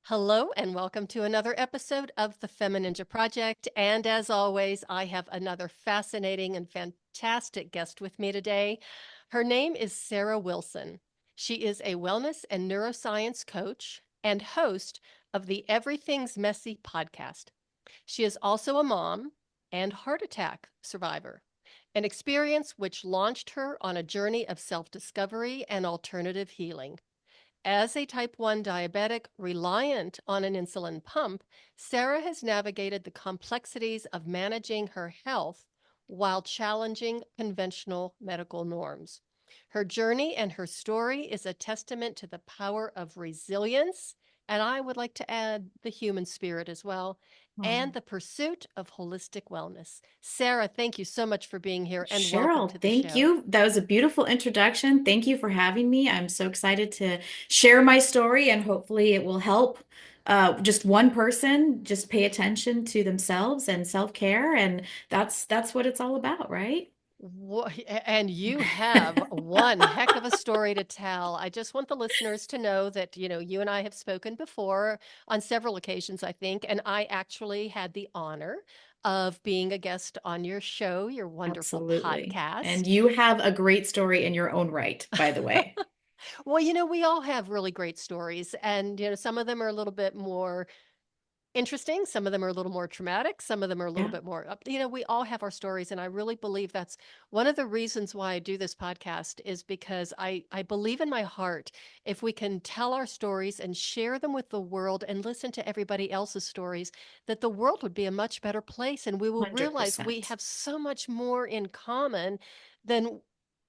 Hello and welcome to another episode of the FemiNinja Project. And as always, I have another fascinating and fantastic guest with me today. Her name is Sara Wilson. She is a wellness and neuroscience coach and host of the Everything's Messy podcast. She is also a mom and heart attack survivor, an experience which launched her on a journey of self-discovery and alternative healing. As a type 1 diabetic reliant on an insulin pump, Sara has navigated the complexities of managing her health while challenging conventional medical norms. Her journey and her story is a testament to the power of resilience, and I would like to add the human spirit as well, Oh, and the pursuit of holistic wellness. Sara, thank you so much for being here and welcome to Cheryl, the thank show. you. That was a beautiful introduction. Thank you for having me. I'm so excited to share my story and hopefully it will help just one person just pay attention to themselves and self-care. And that's what it's all about, right? And you have one heck of a story to tell. I just want the listeners to know that, you and I have spoken before on several occasions, I think, and I actually had the honor of being a guest on your show, your wonderful Absolutely. And podcast. you have a great story in your own right, by the way. Well, we all have really great stories, and, some of them are a little bit more interesting. Some of them are a little more traumatic. Some of them are a little Yeah, bit more up. We all have our stories. And I really believe that's one of the reasons why I do this podcast is because I believe in my heart, if we can tell our stories and share them with the world and listen to everybody else's stories, that the world would be a much better place. And we will realize we 100%. have so much more in common than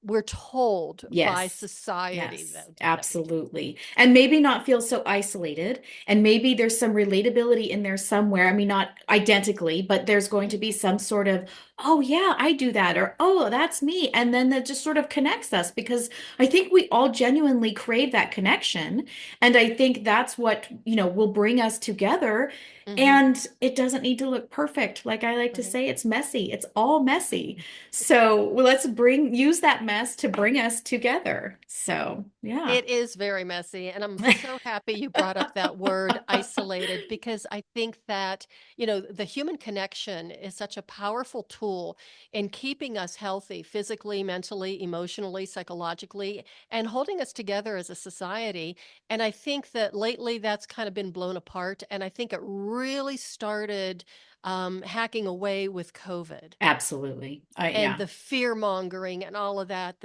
we're told by Yes. society Yes, that we do. absolutely. And maybe not feel so isolated. And maybe there's some relatability in there somewhere. I mean, not identically, but there's going to be some sort of, oh, yeah, I do that, or oh, that's me. And then that just sort of connects us because I think we all genuinely crave that connection. And I think that's what, will bring us together. Hmm. And it doesn't need to look perfect. Like I like to Right. say, it's messy. It's all messy. So well, let's use that mess to bring us together. So yeah. It is very messy, and I'm so happy you brought up that word isolated because I think that, the human connection is such a powerful tool in keeping us healthy physically, mentally, emotionally, psychologically, and holding us together as a society. And I think that lately that's kind of been blown apart, and I think it really started hacking away with COVID Absolutely. and Yeah. the fear mongering and all of that,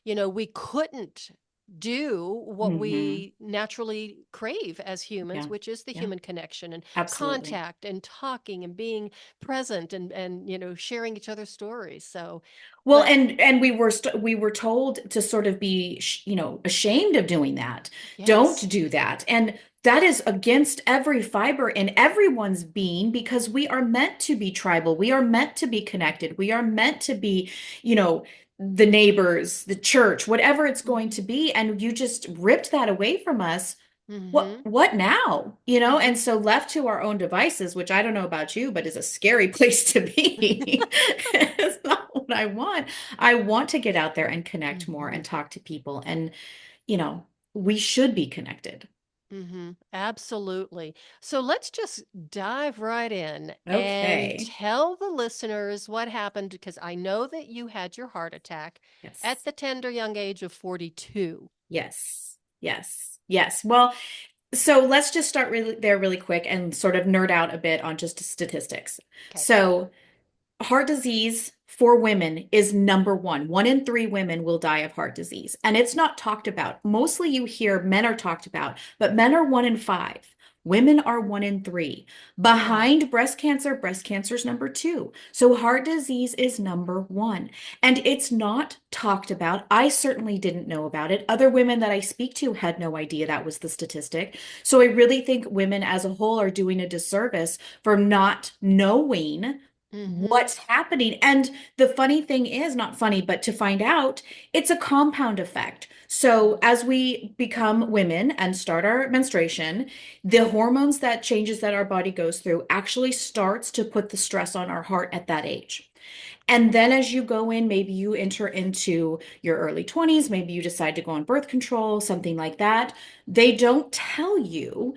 we couldn't do what Hmm. we naturally crave as humans, Yeah. which is the Yeah. human connection and Absolutely. contact and talking and being present and sharing each other's stories. So, Well, but and we were told to sort of be, ashamed of doing that. Don't yes. do that. And that is against every fiber in everyone's being because we are meant to be tribal. We are meant to be connected. We are meant to be, you know, the neighbors, the church, whatever it's going Hmm. to be. And you just ripped that away from us. Hmm. What now? And Hmm. so left to our own devices, which I don't know about you, but is a scary place to be. It's not what I want. I want to get out there and connect more Hmm. and talk to people. And, you know, we should be connected. Absolutely. So let's just dive right in and Okay. tell the listeners what happened because I know that you had your heart attack at Yes. the tender young age of 42. Yes. Yes. Yes. Well, so let's just start really quick and sort of nerd out a bit on just statistics. Okay. So heart disease for women is number one. 1 in 3 women will die of heart disease, and it's not talked about. Mostly you hear men are talked about, but men are 1 in 5. Women are 1 in 3. Wow. Behind breast cancer is number two. So heart disease is number one. And it's not talked about. I certainly didn't know about it. Other women that I speak to had no idea that was the statistic. So I really think women as a whole are doing a disservice for not knowing Mm-hmm. what's happening. And the funny thing is, not funny, but to find out, it's a compound effect. So as we become women and start our menstruation, the hormones that changes that our body goes through actually starts to put the stress on our heart at that age. And then as you go in, maybe you enter into your early 20s, maybe you decide to go on birth control, something like that. They don't tell you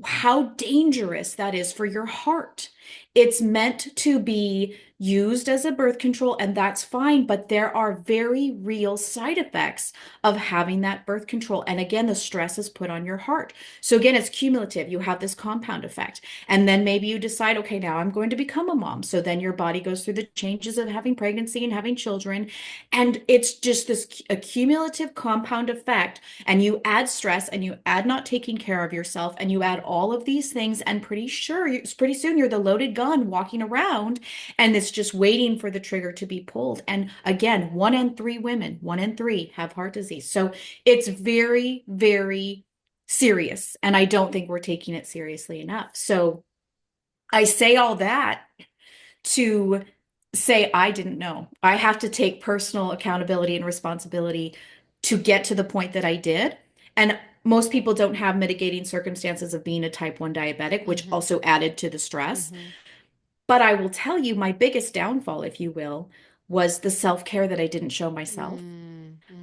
how dangerous that is for your heart. It's meant to be used as a birth control, and that's fine, but there are very real side effects of having that birth control. And again, the stress is put on your heart. So again, it's cumulative. You have this compound effect. And then maybe you decide, okay, now I'm going to become a mom. So then your body goes through the changes of having pregnancy and having children. And it's just this accumulative compound effect, and you add stress and you add not taking care of yourself and you add all of these things, and pretty soon you're the loaded gun walking around, and it's just waiting for the trigger to be pulled. And again, 1 in 3 women, 1 in 3 have heart disease. So it's very, very serious, and I don't think we're taking it seriously enough. So I say all that to say I didn't know. I have to take personal accountability and responsibility to get to the point that I did. And most people don't have mitigating circumstances of being a type 1 diabetic, which Mm-hmm. also added to the stress. Mm-hmm. But I will tell you, my biggest downfall, if you will, was the self-care that I didn't show myself.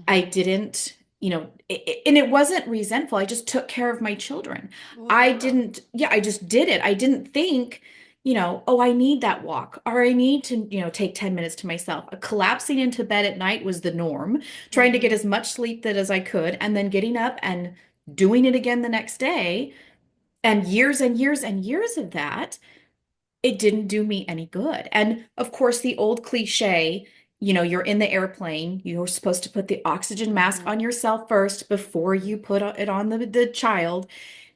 I Mm-hmm. didn't, and it wasn't resentful. I just took care of my children. Well, I yeah. didn't, yeah, I just did it. I didn't think, oh, I need that walk, or I need to, take 10 minutes to myself. Collapsing into bed at night was the norm, trying to get Mm-hmm. as much sleep that as I could, and then getting up and doing it again the next day. And years and years and years of that, it didn't do me any good. And of course, the old cliche, you're in the airplane, you're supposed to put the oxygen mask Mm-hmm. on yourself first before you put it on the child,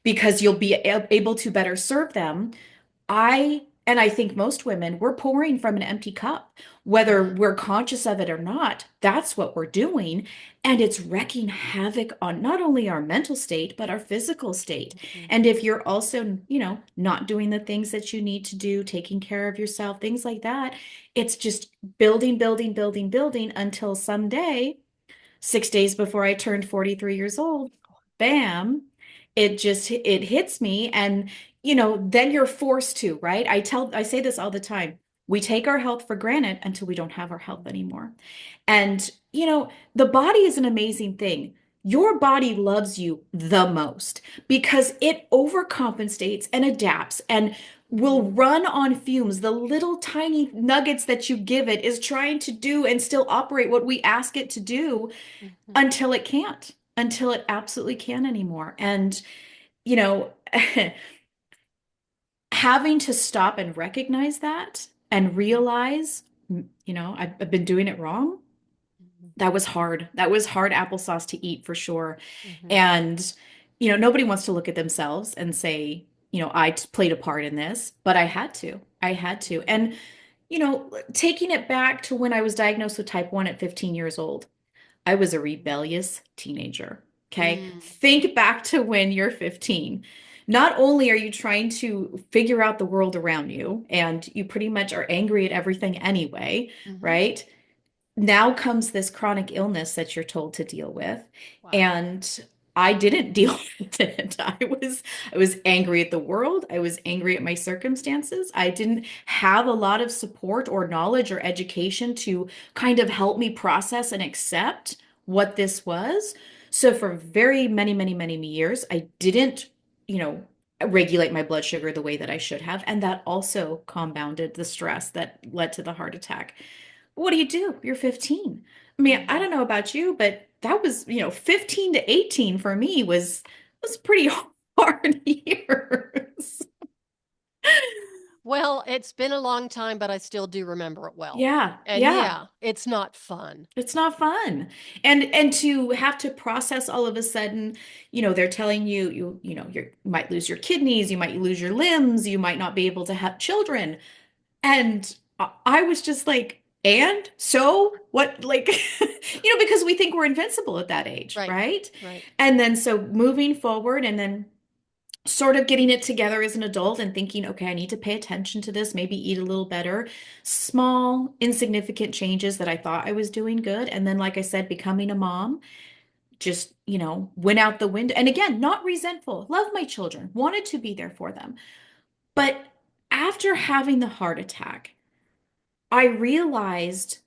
because you'll be able to better serve them. And I think most women, we're pouring from an empty cup, whether Yeah. we're conscious of it or not. That's what we're doing. And it's wreaking havoc on not only our mental state, but our physical state. Mm-hmm. And if you're also, not doing the things that you need to do, taking care of yourself, things like that, it's just building, building, building, building until someday, 6 days before I turned 43 years old, bam, it hits me. And then you're forced to, right? I say this all the time. We take our health for granted until we don't have our health anymore. And the body is an amazing thing. Your body loves you the most because it overcompensates and adapts and will Mm-hmm. run on fumes. The little tiny nuggets that you give it is trying to do and still operate what we ask it to do Mm-hmm. until it can't, until it absolutely can't anymore. And, you know, having to stop and recognize that and realize, I've been doing it wrong. That was hard. That was hard applesauce to eat for sure. Mm-hmm. And, nobody wants to look at themselves and say, I played a part in this, but I had to. I had to. Mm-hmm. And, taking it back to when I was diagnosed with type 1 at 15 years old, I was a rebellious teenager. Okay. Mm-hmm. Think back to when you're 15. Not only are you trying to figure out the world around you, and you pretty much are angry at everything anyway, Mm-hmm. right? Now comes this chronic illness that you're told to deal with. Wow. And I didn't deal with it. I was angry at the world. I was angry at my circumstances. I didn't have a lot of support or knowledge or education to kind of help me process and accept what this was. So for very many, many, many years, I didn't, regulate my blood sugar the way that I should have. And that also compounded the stress that led to the heart attack. What do you do? You're 15. I mean, I Mm-hmm. don't know about you, but that was, 15 to 18 for me was pretty hard years. Well, it's been a long time, but I still do remember it well. Yeah, And yeah. yeah, it's not fun. It's not fun. And to have to process all of a sudden, they're telling you you might lose your kidneys, you might lose your limbs, you might not be able to have children. And I was just like, and so what, like, because we think we're invincible at that age, Right. right? Right. And then so moving forward and then sort of getting it together as an adult and thinking, okay, I need to pay attention to this, maybe eat a little better. Small, insignificant changes that I thought I was doing good. And then, like I said, becoming a mom just, went out the window. And again, not resentful, love my children, wanted to be there for them. But after having the heart attack, I realized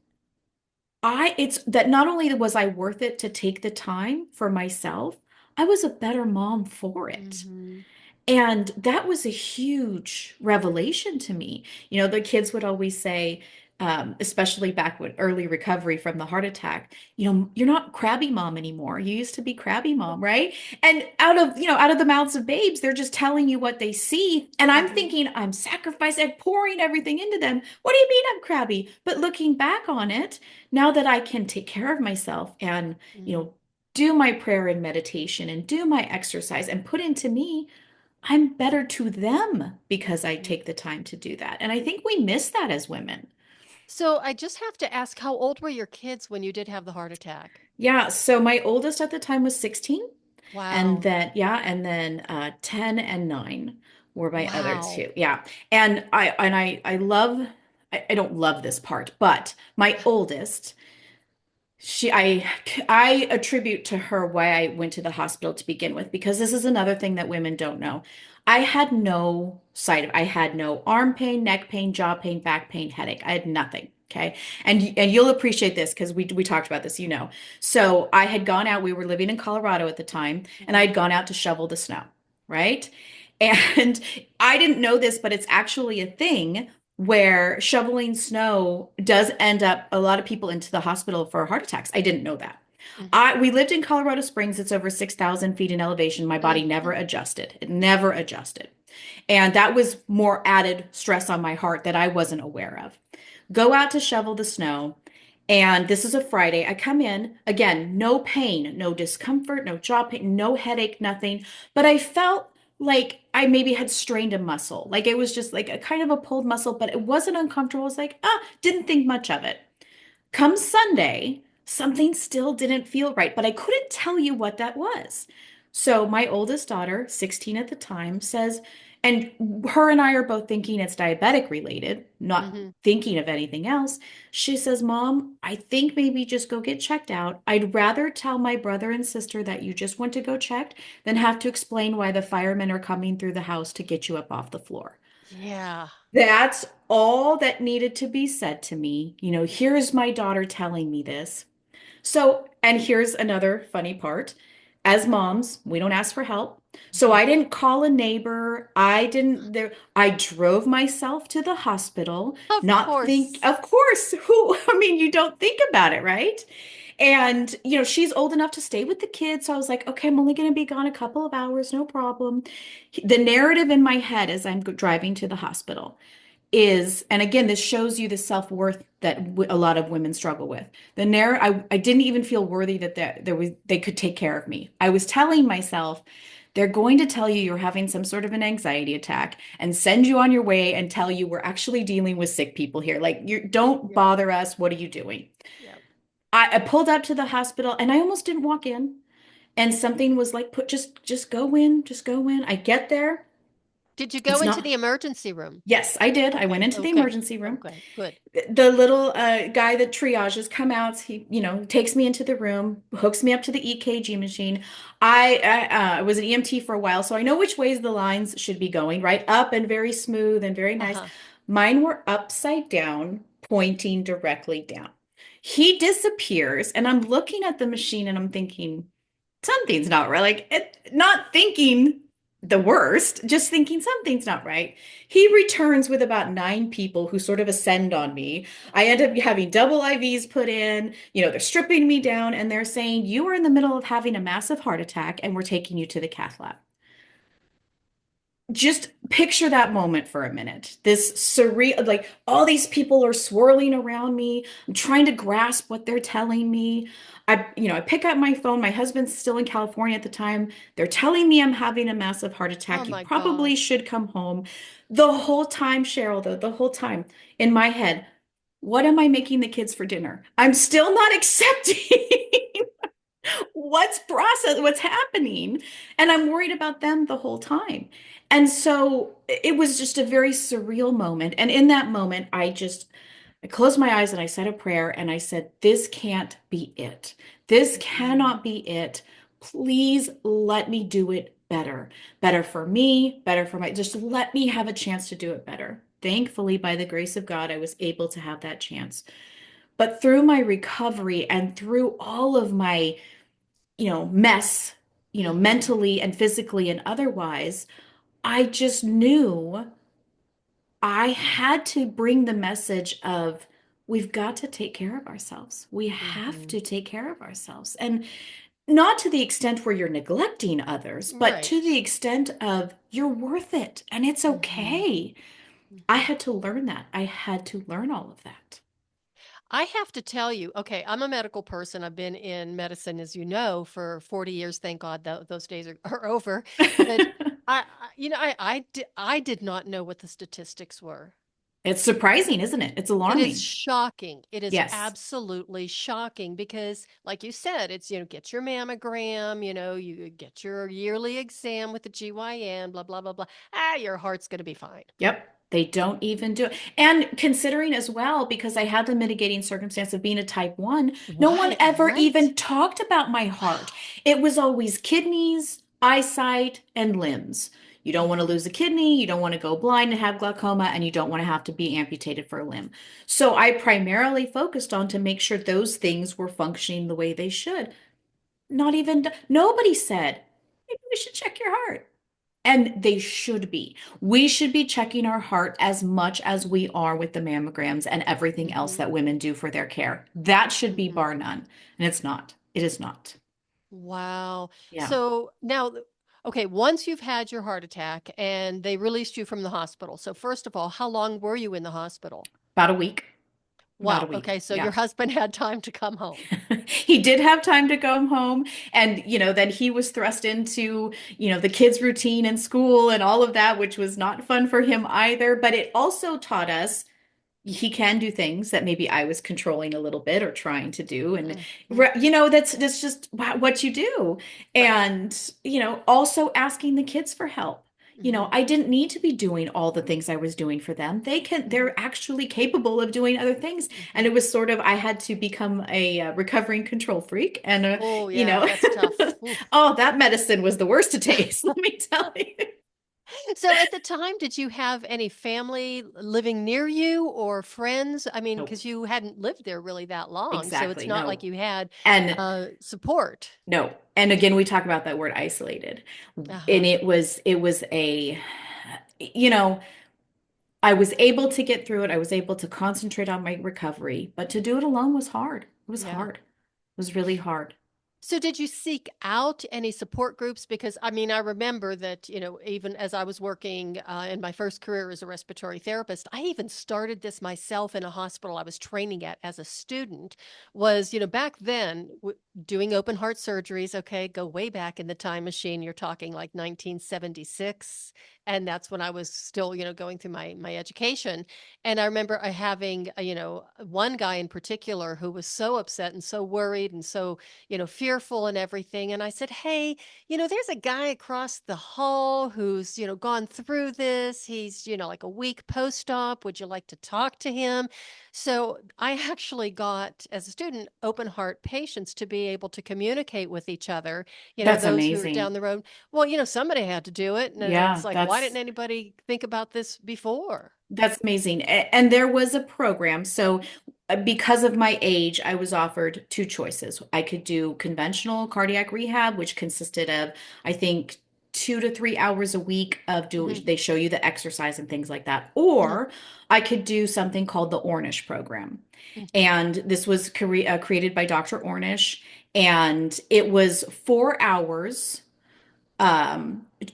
it's that not only was I worth it to take the time for myself, I was a better mom for it. Mm-hmm. And that was a huge revelation to me. The kids would always say, especially back when early recovery from the heart attack, you're not crabby mom anymore. You used to be crabby mom, right? And out of the mouths of babes, they're just telling you what they see. And I'm Hmm. thinking, I'm sacrificing, I'm pouring everything into them. What do you mean I'm crabby? But looking back on it, now that I can take care of myself and, you Hmm. know, do my prayer and meditation and do my exercise and put into me, I'm better to them because I take the time to do that. And I think we miss that as women. So I just have to ask, how old were your kids when you did have the heart attack? Yeah, so my oldest at the time was 16, and Wow. then 10 and 9 were my other Wow. two. Yeah. And I love I don't love this part, but my oldest, She, I attribute to her why I went to the hospital to begin with, because this is another thing that women don't know. I had no arm pain, neck pain, jaw pain, back pain, headache. I had nothing. Okay. And you'll appreciate this because we talked about this. So I had gone out, we were living in Colorado at the time, and I Hmm. had gone out to shovel the snow, right? And I didn't know this, but it's actually a thing where shoveling snow does end up a lot of people into the hospital for heart attacks. I didn't know that. Hmm. We lived in Colorado Springs. It's over 6,000 feet in elevation. My body never Hmm. adjusted. It never adjusted. And that was more added stress on my heart that I wasn't aware of. Go out to shovel the snow. And this is a Friday. I come in, again, no pain, no discomfort, no jaw pain, no headache, nothing. But I felt like I maybe had strained a muscle. Like it was just like a kind of a pulled muscle, but it wasn't uncomfortable. I was like, didn't think much of it. Come Sunday, something still didn't feel right, but I couldn't tell you what that was. So my oldest daughter, 16 at the time, says, and her and I are both thinking it's diabetic related, not Hmm. thinking of anything else. She says, Mom, I think maybe just go get checked out. I'd rather tell my brother and sister that you just went to go checked than have to explain why the firemen are coming through the house to get you up off the floor. Yeah. That's all that needed to be said to me. Here's my daughter telling me this. So, and here's another funny part. As moms, we don't ask for help. So Hmm. I didn't call a neighbor. I drove myself to the hospital, Of course. of course, I mean, you don't think about it, right? And, she's old enough to stay with the kids. So I was like, okay, I'm only going to be gone a couple of hours, no problem. The narrative in my head as I'm driving to the hospital is, and again, this shows you the self-worth that a lot of women struggle with. I didn't even feel worthy that they could take care of me. I was telling myself, they're going to tell you you're having some sort of an anxiety attack and send you on your way and tell you we're actually dealing with sick people here. Like, you don't Yep. bother us. What are you doing? Yep. I pulled up to the hospital and I almost didn't walk in. And something was like, put just go in, just go in. I get there. Did you go It's into not. the emergency room? Yes, I did. I went Okay. into the Okay. emergency room. Okay. Good. The little guy that triages come out. He, takes me into the room, hooks me up to the EKG machine. I was an EMT for a while, so I know which ways the lines should be going, right? Up and very smooth and very nice. Uh-huh. Mine were upside down, pointing directly down. He disappears, and I'm looking at the machine and I'm thinking, something's not right. Not thinking the worst, just thinking something's not right. He returns with about 9 people who sort of ascend on me. I end up having double IVs put in. They're stripping me down and they're saying, you are in the middle of having a massive heart attack and we're taking you to the cath lab. Just picture that moment for a minute. This surreal, like all these people are swirling around me. I'm trying to grasp what they're telling me. I pick up my phone. My husband's still in California at the time. They're telling me I'm having a massive heart Oh attack. You my probably gosh. should come home. The whole time, Cheryl, though, the whole time in my head, what am I making the kids for dinner? I'm still not accepting what's happening, and I'm worried about them the whole time. And so it was just a very surreal moment, and in that moment I closed my eyes and I said a prayer and I said, this can't be it. This Mhm. cannot be it. Please let me do it better for me, better for just let me have a chance to do it better. Thankfully, by the grace of God, I was able to have that chance. But through my recovery and through all of my mess, Mhm. mentally and physically and otherwise, I just knew I had to bring the message of we've got to take care of ourselves. We have Hmm. to take care of ourselves. And not to the extent where you're neglecting others, but to Right. the extent of you're worth it and it's Hmm. okay. I Hmm. had to learn that. I had to learn all of that. I have to tell you, okay, I'm a medical person. I've been in medicine, as you know, for 40 years. Thank God those days are over. But I did not know what the statistics were. It's surprising, isn't it? It's It is alarming. shocking. It is Yes. absolutely shocking because, like you said, it's, get your mammogram, you get your yearly exam with the GYN, blah, blah, blah, blah. Your heart's going to be fine. Yep. They don't even do it. And considering as well, because I had the mitigating circumstance of being a type 1, no one Why? ever Right? even talked about my heart. It was always kidneys, eyesight, and limbs. You don't want to Hmm. lose a kidney, you don't want to go blind and have glaucoma, and you don't want to have to be amputated for a limb. So I primarily focused on to make sure those things were functioning the way they should. Not even, nobody said, maybe we should check your heart. And they should be. We should be checking our heart as much as we are with the mammograms and everything else Hmm. that women do for their care. That should be Hmm. bar none. And it's not. It is not. Wow. Yeah. So now, okay, once you've had your heart attack and they released you from the hospital. So, first of all, how long were you in the hospital? About a week. About a Wow. week. Okay. So, your Yeah. husband had time to come home. He did have time to come home. And, then he was thrust into, the kids' routine and school and all of that, which was not fun for him either. But it also taught us he can do things that maybe I was controlling a little bit or trying to do. And, Hmm. that's just what you do. Right. And, also asking the kids for help. Hmm. I didn't need to be doing all the things I was doing for them. Hmm. They're actually capable of doing other things. And Hmm. it was sort of, I had to become a recovering control freak. And, Oh, yeah, that's tough. Oof. oh, that medicine was the worst to taste, let me tell you. So, at the time, did you have any family living near you or friends? I mean, Nope, because you hadn't lived there really that long. So, it's exactly. not like No. you had And support. no. And again, we talk about that word isolated. Uh And huh. it was you know, I was able to get through it. I was able to concentrate on my recovery, but to do it alone was hard. It was Yeah. hard. It was really hard. So did you seek out any support groups? Because I mean, I remember that, even as I was working in my first career as a respiratory therapist, I even started this myself in a hospital I was training at as a student. Was, back then doing open heart surgeries. Okay, go way back in the time machine. You're talking like 1976. And that's when I was still, going through my education. And I remember having, one guy in particular who was so upset and so worried and so fearful and everything. And I said, hey, there's a guy across the hall who's, gone through this. He's, like a week post-op. Would you like to talk to him? So I actually got, as a student, open heart patients to be able to communicate with each other, That's those who are down amazing. the road. Well, somebody had to do it. And it's Yeah, like, why didn't anybody think about this before? that's amazing. And there was a program. So, because of my age, I was offered two choices. I could do conventional cardiac rehab, which consisted of, I think, 2 to 3 hours a week of Hmm. they show you the exercise and things like that. Hmm. Or I could do something called the Ornish program. Hmm. And this was created by Dr. Ornish. And it was 4 hours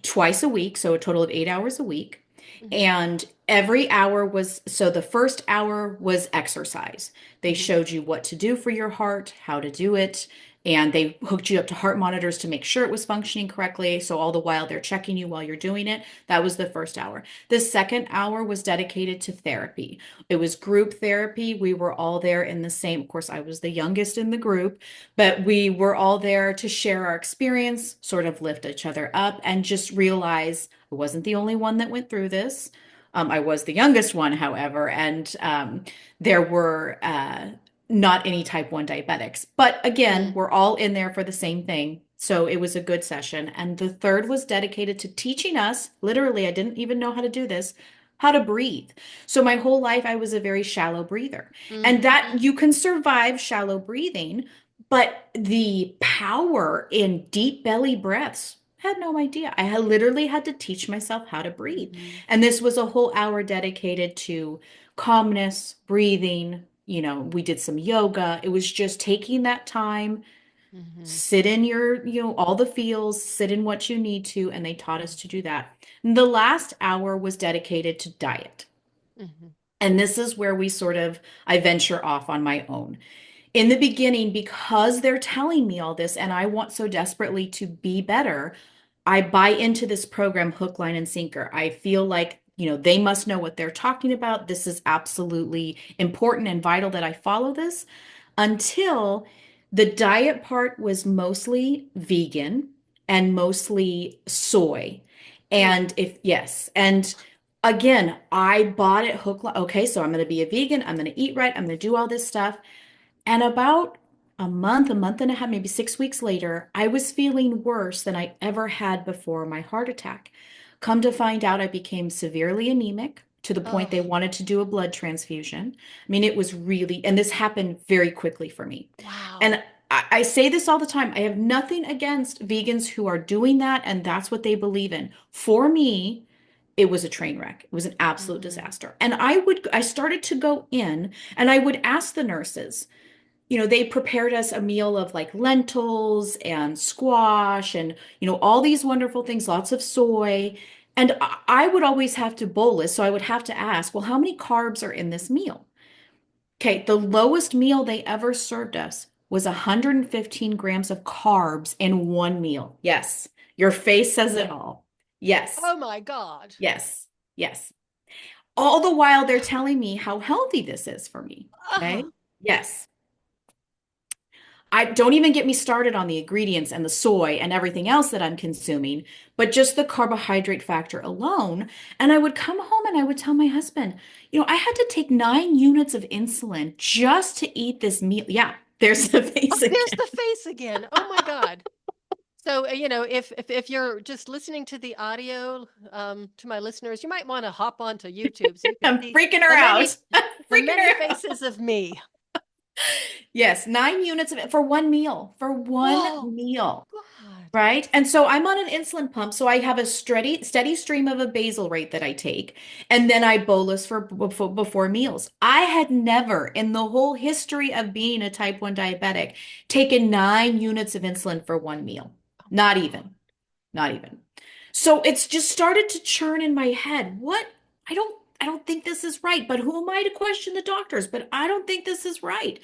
twice a week, so a total of 8 hours a week. Hmm. And every hour was so the first hour was exercise. They Hmm. showed you what to do for your heart, how to do it, and they hooked you up to heart monitors to make sure it was functioning correctly. So all the while they're checking you while you're doing it. That was the first hour. The second hour was dedicated to therapy. It was group therapy. We were all there in the same, of course, I was the youngest in the group, but we were all there to share our experience, sort of lift each other up, and just realize I wasn't the only one that went through this. I was the youngest one, however, and there were not any type 1 diabetics. But again, Hmm. we're all in there for the same thing. So it was a good session. And the third was dedicated to teaching us, literally, I didn't even know how to do this, how to breathe. So my whole life, I was a very shallow breather. And that Hmm. you can survive shallow breathing, but the power in deep belly breaths, Had no idea. I had literally had to teach myself how to breathe. Mhm. And this was a whole hour dedicated to calmness, breathing. We did some yoga. It was just taking that time, Mhm. sit in your, all the feels, sit in what you need to. And they taught us to do that. And the last hour was dedicated to diet. Mhm. And this is where I venture off on my own. In the beginning, because they're telling me all this and I want so desperately to be better, I buy into this program hook, line, and sinker. I feel like, they must know what they're talking about. This is absolutely important and vital that I follow this until the diet part was mostly vegan and mostly soy. Mm. And yes, and again, I bought it hook, okay, so I'm going to be a vegan. I'm going to eat right. I'm going to do all this stuff. And about a month and a half, maybe 6 weeks later, I was feeling worse than I ever had before my heart attack. Come to find out, I became severely anemic to the point they Oh, wanted to do a blood transfusion. I mean, it was really, and this happened very quickly for me. wow. And I say this all the time. I have nothing against vegans who are doing that, and that's what they believe in. For me, it was a train wreck. It was an absolute Mhm. disaster. And I started to go in and I would ask the nurses, they prepared us a meal of like lentils and squash and, all these wonderful things, lots of soy. And I would always have to bolus. So I would have to ask, well, how many carbs are in this meal? Okay, the lowest meal they ever served us was 115 grams of carbs in one meal. Yes, your face says it all. Yes, Oh my God. yes, yes. All the while they're telling me how healthy this is for me. Okay, Oh. yes. I don't even get me started on the ingredients and the soy and everything else that I'm consuming, but just the carbohydrate factor alone. And I would come home and I would tell my husband, I had to take 9 units of insulin just to eat this meal. Yeah, there's the Oh, face there's again. the face again. Oh my God. So, if you're just listening to the audio, to my listeners, you might want to hop onto YouTube so you can I'm see freaking her the out. many I'm the freaking many her out. faces of me. Yes, 9 units of it for one meal, for one Oh meal. God. Right. And so I'm on an insulin pump. So I have a steady stream of a basal rate that I take. And then I bolus before meals. I had never in the whole history of being a type 1 diabetic taken 9 units of insulin for one meal. Oh my Not God. even, not even. So it's just started to churn in my head. I don't think this is right, but who am I to question the doctors? But I don't think this is right.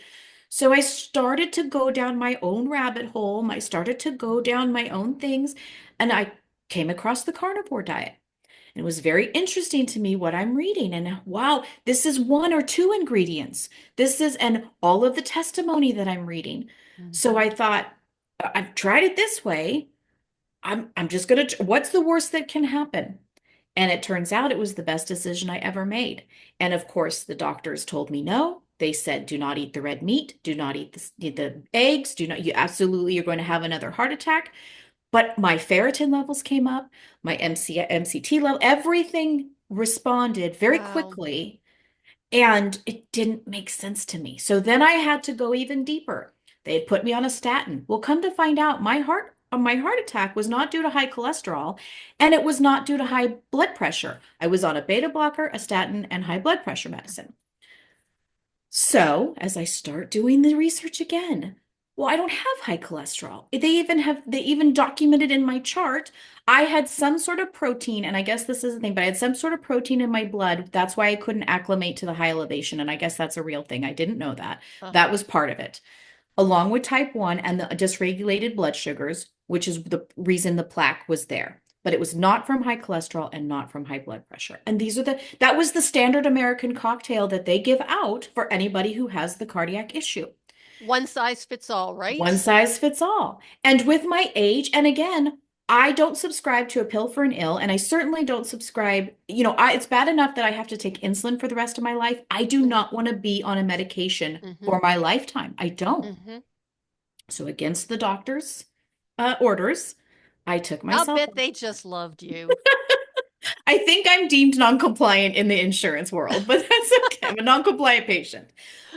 So I started to go down my own rabbit hole. I started to go down my own things, and I came across the carnivore diet. And it was very interesting to me what I'm reading. And wow, this is one or two ingredients. And all of the testimony that I'm reading. So Mhm. I thought, I've tried it this way. I'm just gonna, what's the worst that can happen? And it turns out it was the best decision I ever made. And of course, the doctors told me no. They said, do not eat the red meat, do not eat the eggs, do not, you absolutely, you're going to have another heart attack. But my ferritin levels came up, my MCT level, everything responded very Wow. quickly. And it didn't make sense to me. So then I had to go even deeper. They had put me on a statin. Well, come to find out, my heart attack was not due to high cholesterol, and it was not due to high blood pressure. I was on a beta blocker, a statin, and high blood pressure medicine. So, as I start doing the research again, well, I don't have high cholesterol. They even documented in my chart, I had some sort of protein, and I guess this is the thing, but I had some sort of protein in my blood. That's why I couldn't acclimate to the high elevation. And I guess that's a real thing. I didn't know that. That Uh-huh. was part of it, along with type 1 and the dysregulated blood sugars, which is the reason the plaque was there. But it was not from high cholesterol and not from high blood pressure. And that was the standard American cocktail that they give out for anybody who has the cardiac issue. One size fits all, One right? size fits all. And with my age, and again, I don't subscribe to a pill for an ill, and I certainly don't subscribe, it's bad enough that I have to take insulin for the rest of my life. I do not want to be on a medication Mm-hmm. for my lifetime. I don't. Mm-hmm. So against the doctor's orders, I took I'll myself. bet they just loved you. I think I'm deemed non-compliant in the insurance world, but that's okay. I'm a non-compliant patient.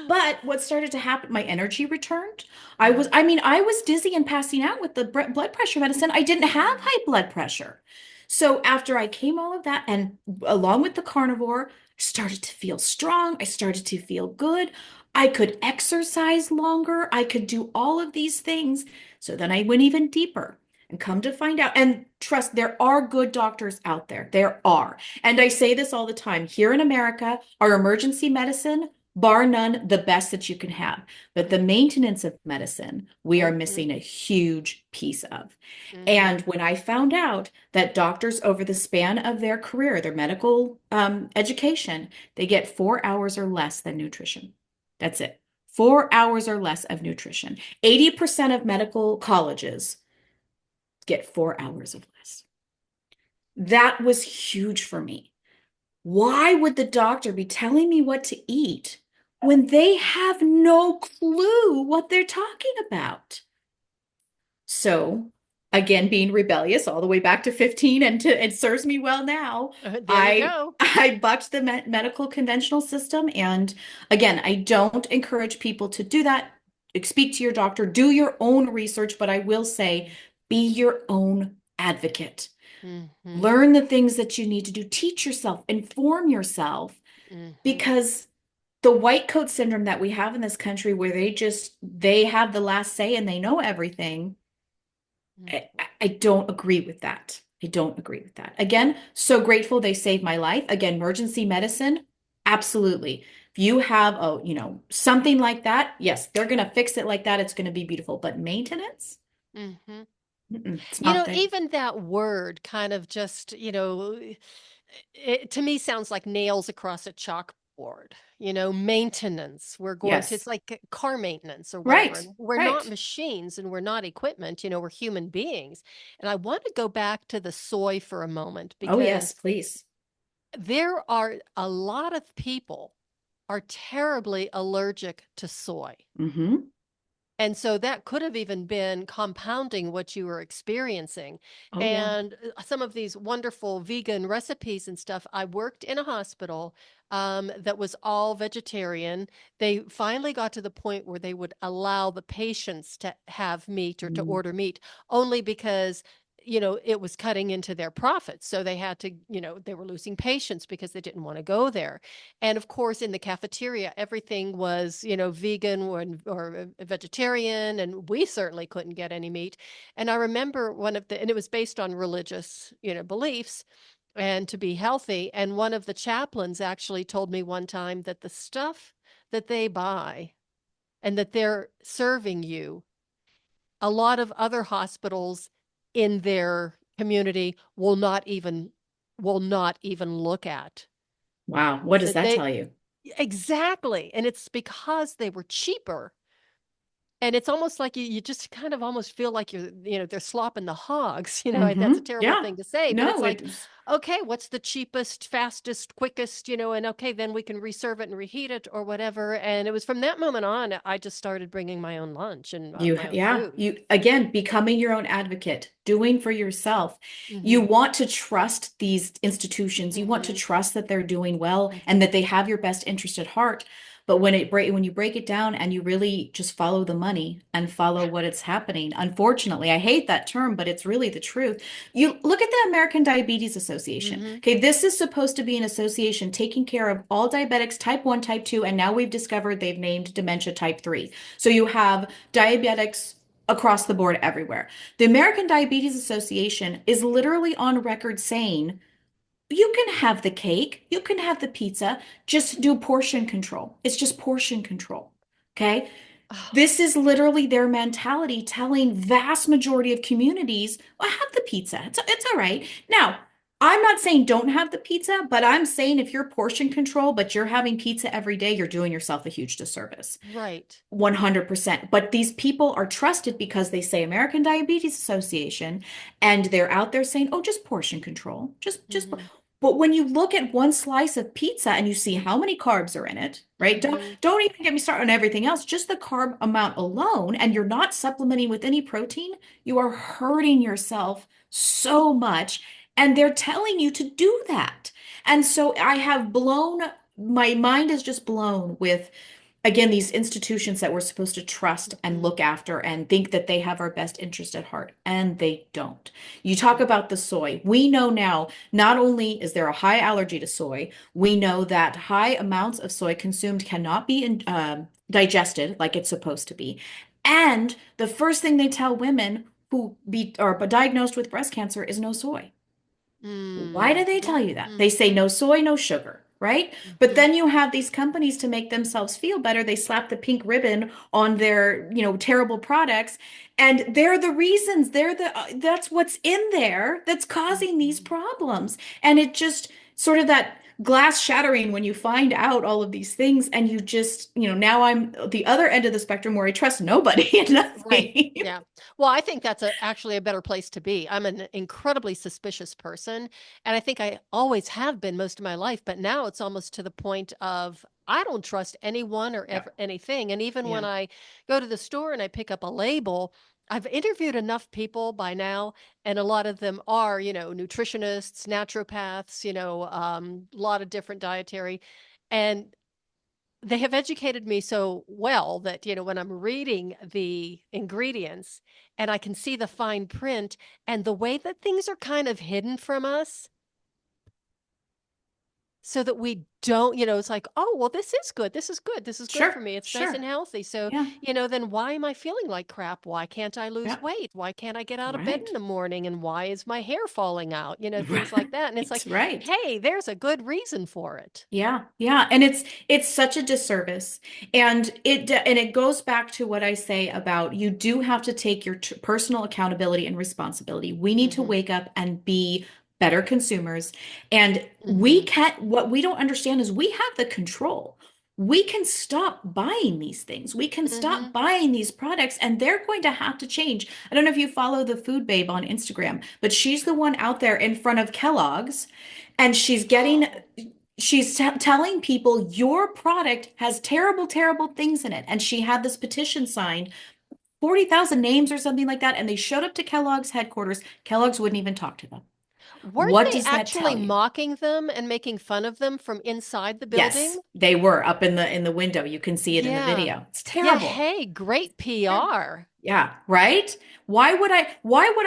But what started to happen, my energy returned. Mm, I was dizzy and passing out with the blood pressure medicine. I didn't have mm, high blood pressure. So after I came all of that, and along with the carnivore, I started to feel strong. I started to feel good. I could exercise longer. I could do all of these things. So then I went even deeper and come to find out. And trust, there are good doctors out there. There are. And I say this all the time. Here in America, our emergency medicine, bar none, the best that you can have. But the maintenance of medicine, we are mhm, missing a huge piece of. And mhm, when I found out that doctors over the span of their career, their medical education, they get 4 hours or less than nutrition. That's it. 4 hours or less of nutrition. 80% of medical colleges get 4 hours of less. That was huge for me. Why would the doctor be telling me what to eat when they have no clue what they're talking about? So, again, being rebellious all the way back to 15 and it serves me well now. There you go. I bucked the medical conventional system, and again, I don't encourage people to do that. Speak to your doctor, do your own research, but I will say be your own advocate. Mhm, Learn the things that you need to do, teach yourself, inform yourself, mhm, because the white coat syndrome that we have in this country where they have the last say and they know everything, I, mhm. I don't agree with that. I don't agree with that. Again, so grateful they saved my life. Again, emergency medicine, absolutely. If you have something like that, yes, they're gonna fix it like that. It's gonna be beautiful. But maintenance, Mhm. it's not there. Even that word kind of just, it to me sounds like nails across a chalkboard. Maintenance. We're going to, Yes. it's like car maintenance or whatever. Right. And we're not Right. machines and we're not equipment, we're human beings. And I want to go back to the soy for a moment Oh, yes, because please. there are a lot of people are terribly allergic to soy. Mm-hmm. And so that could have even been compounding what you were experiencing. Oh, yeah. And some of these wonderful vegan recipes and stuff, I worked in a hospital that was all vegetarian. They finally got to the point where they would allow the patients to have meat or to Mm. order meat only because it was cutting into their profits. So they had to, they were losing patients because they didn't want to go there. And of course, in the cafeteria, everything was, vegan or vegetarian, and we certainly couldn't get any meat. And I remember and it was based on religious, beliefs and to be healthy. And one of the chaplains actually told me one time that the stuff that they buy and that they're serving you, a lot of other hospitals in their community will not even look at. Wow. What does That that they tell you? Exactly, and it's because they were cheaper, and it's almost like you just kind of almost feel like they're slopping the hogs, Mm-hmm. that's a terrible Yeah. thing to say, but it's No, like, it's okay, what's the cheapest, fastest, quickest, and okay, then we can reserve it and reheat it or whatever, and it was from that moment on, I just started bringing my own lunch and my own yeah, food. you again becoming your own advocate, doing for yourself. You Mhm, want to trust these institutions. You want to mhm, trust that they're doing well and mhm, that they have your best interest at heart. But when you break it down and you really just follow the money and follow what is happening, unfortunately, I hate that term, but it's really the truth. You look at the American Diabetes Association. mhm. Okay, this is supposed to be an association taking care of all diabetics, type 1, type 2, and now we've discovered they've named dementia type 3. So you have diabetics across the board everywhere. The American Diabetes Association is literally on record saying you can have the cake, you can have the pizza, just do portion control. It's just portion control. Okay? Oh, This is literally their mentality telling vast majority of communities, well, have the pizza. It's all right. Now, I'm not saying don't have the pizza, but I'm saying if you're portion control, but you're having pizza every day, you're doing yourself a huge disservice. right. 100%. But these people are trusted because they say American Diabetes Association and they're out there saying, "Oh, just portion control." Just Mhm, but when you look at one slice of pizza and you see how many carbs are in it, right? mhm. Don't even get me started on everything else, just the carb amount alone, and you're not supplementing with any protein, you are hurting yourself so much. And they're telling you to do that. And so I have blown, my mind is just blown with again, these institutions that we're supposed to trust and Mhm. look after and think that they have our best interest at heart, and they don't. You talk about the soy. We know now, not only is there a high allergy to soy, we know that high amounts of soy consumed cannot be digested like it's supposed to be. And the first thing they tell women who are diagnosed with breast cancer is no soy. Why do they tell Yeah. you that? They say no soy, no sugar, right? But Mhm. then you have these companies to make themselves feel better. They slap the pink ribbon on their, terrible products, and they're the reasons. That's what's in there that's causing these Mhm. problems. And it just sort of that glass shattering when you find out all of these things, and you just, now I'm the other end of the spectrum where I trust nobody and Right. nothing. Yeah. Well, I think that's actually a better place to be. I'm an incredibly suspicious person, and I think I always have been most of my life, but now it's almost to the point of I don't trust anyone or Yeah. ever anything. And even when Yeah. I go to the store and I pick up a label, I've interviewed enough people by now, and a lot of them are, nutritionists, naturopaths, a lot of different dietary, and they have educated me so well that, when I'm reading the ingredients and I can see the fine print and the way that things are kind of hidden from us so that we don't, it's like, oh, well, this is good. This is good. This is good for Sure. me. It's nice and Sure. healthy. So, Yeah. then why am I feeling like crap? Why can't I lose Yeah. weight? Why can't I get out of bed in Right. the morning? And why is my hair falling out? Things like that. And it's Right, like, right. hey, there's a good reason for it. Yeah, yeah, and it's such a disservice, and it goes back to what I say about you do have to take your personal accountability and responsibility. We need to Mm-hmm. wake up and be better consumers, and we Mm-hmm. can't. What we don't understand is we have the control. We can stop buying these things. We can Mm-hmm. stop buying these products, and they're going to have to change. I don't know if you follow the Food Babe on Instagram, but she's the one out there in front of Kellogg's, and she's telling people your product has terrible, terrible things in it. And she had this petition signed, 40,000 names or something like that. And they showed up to Kellogg's headquarters. Kellogg's wouldn't even talk to them. Weren't What they does that actually tell you? mocking them and making fun of them from inside the Yes, building? they were up in the window. You can see it in the Yeah. video. It's Yeah, terrible. hey, great Terrible. PR. Yeah, right? Why would I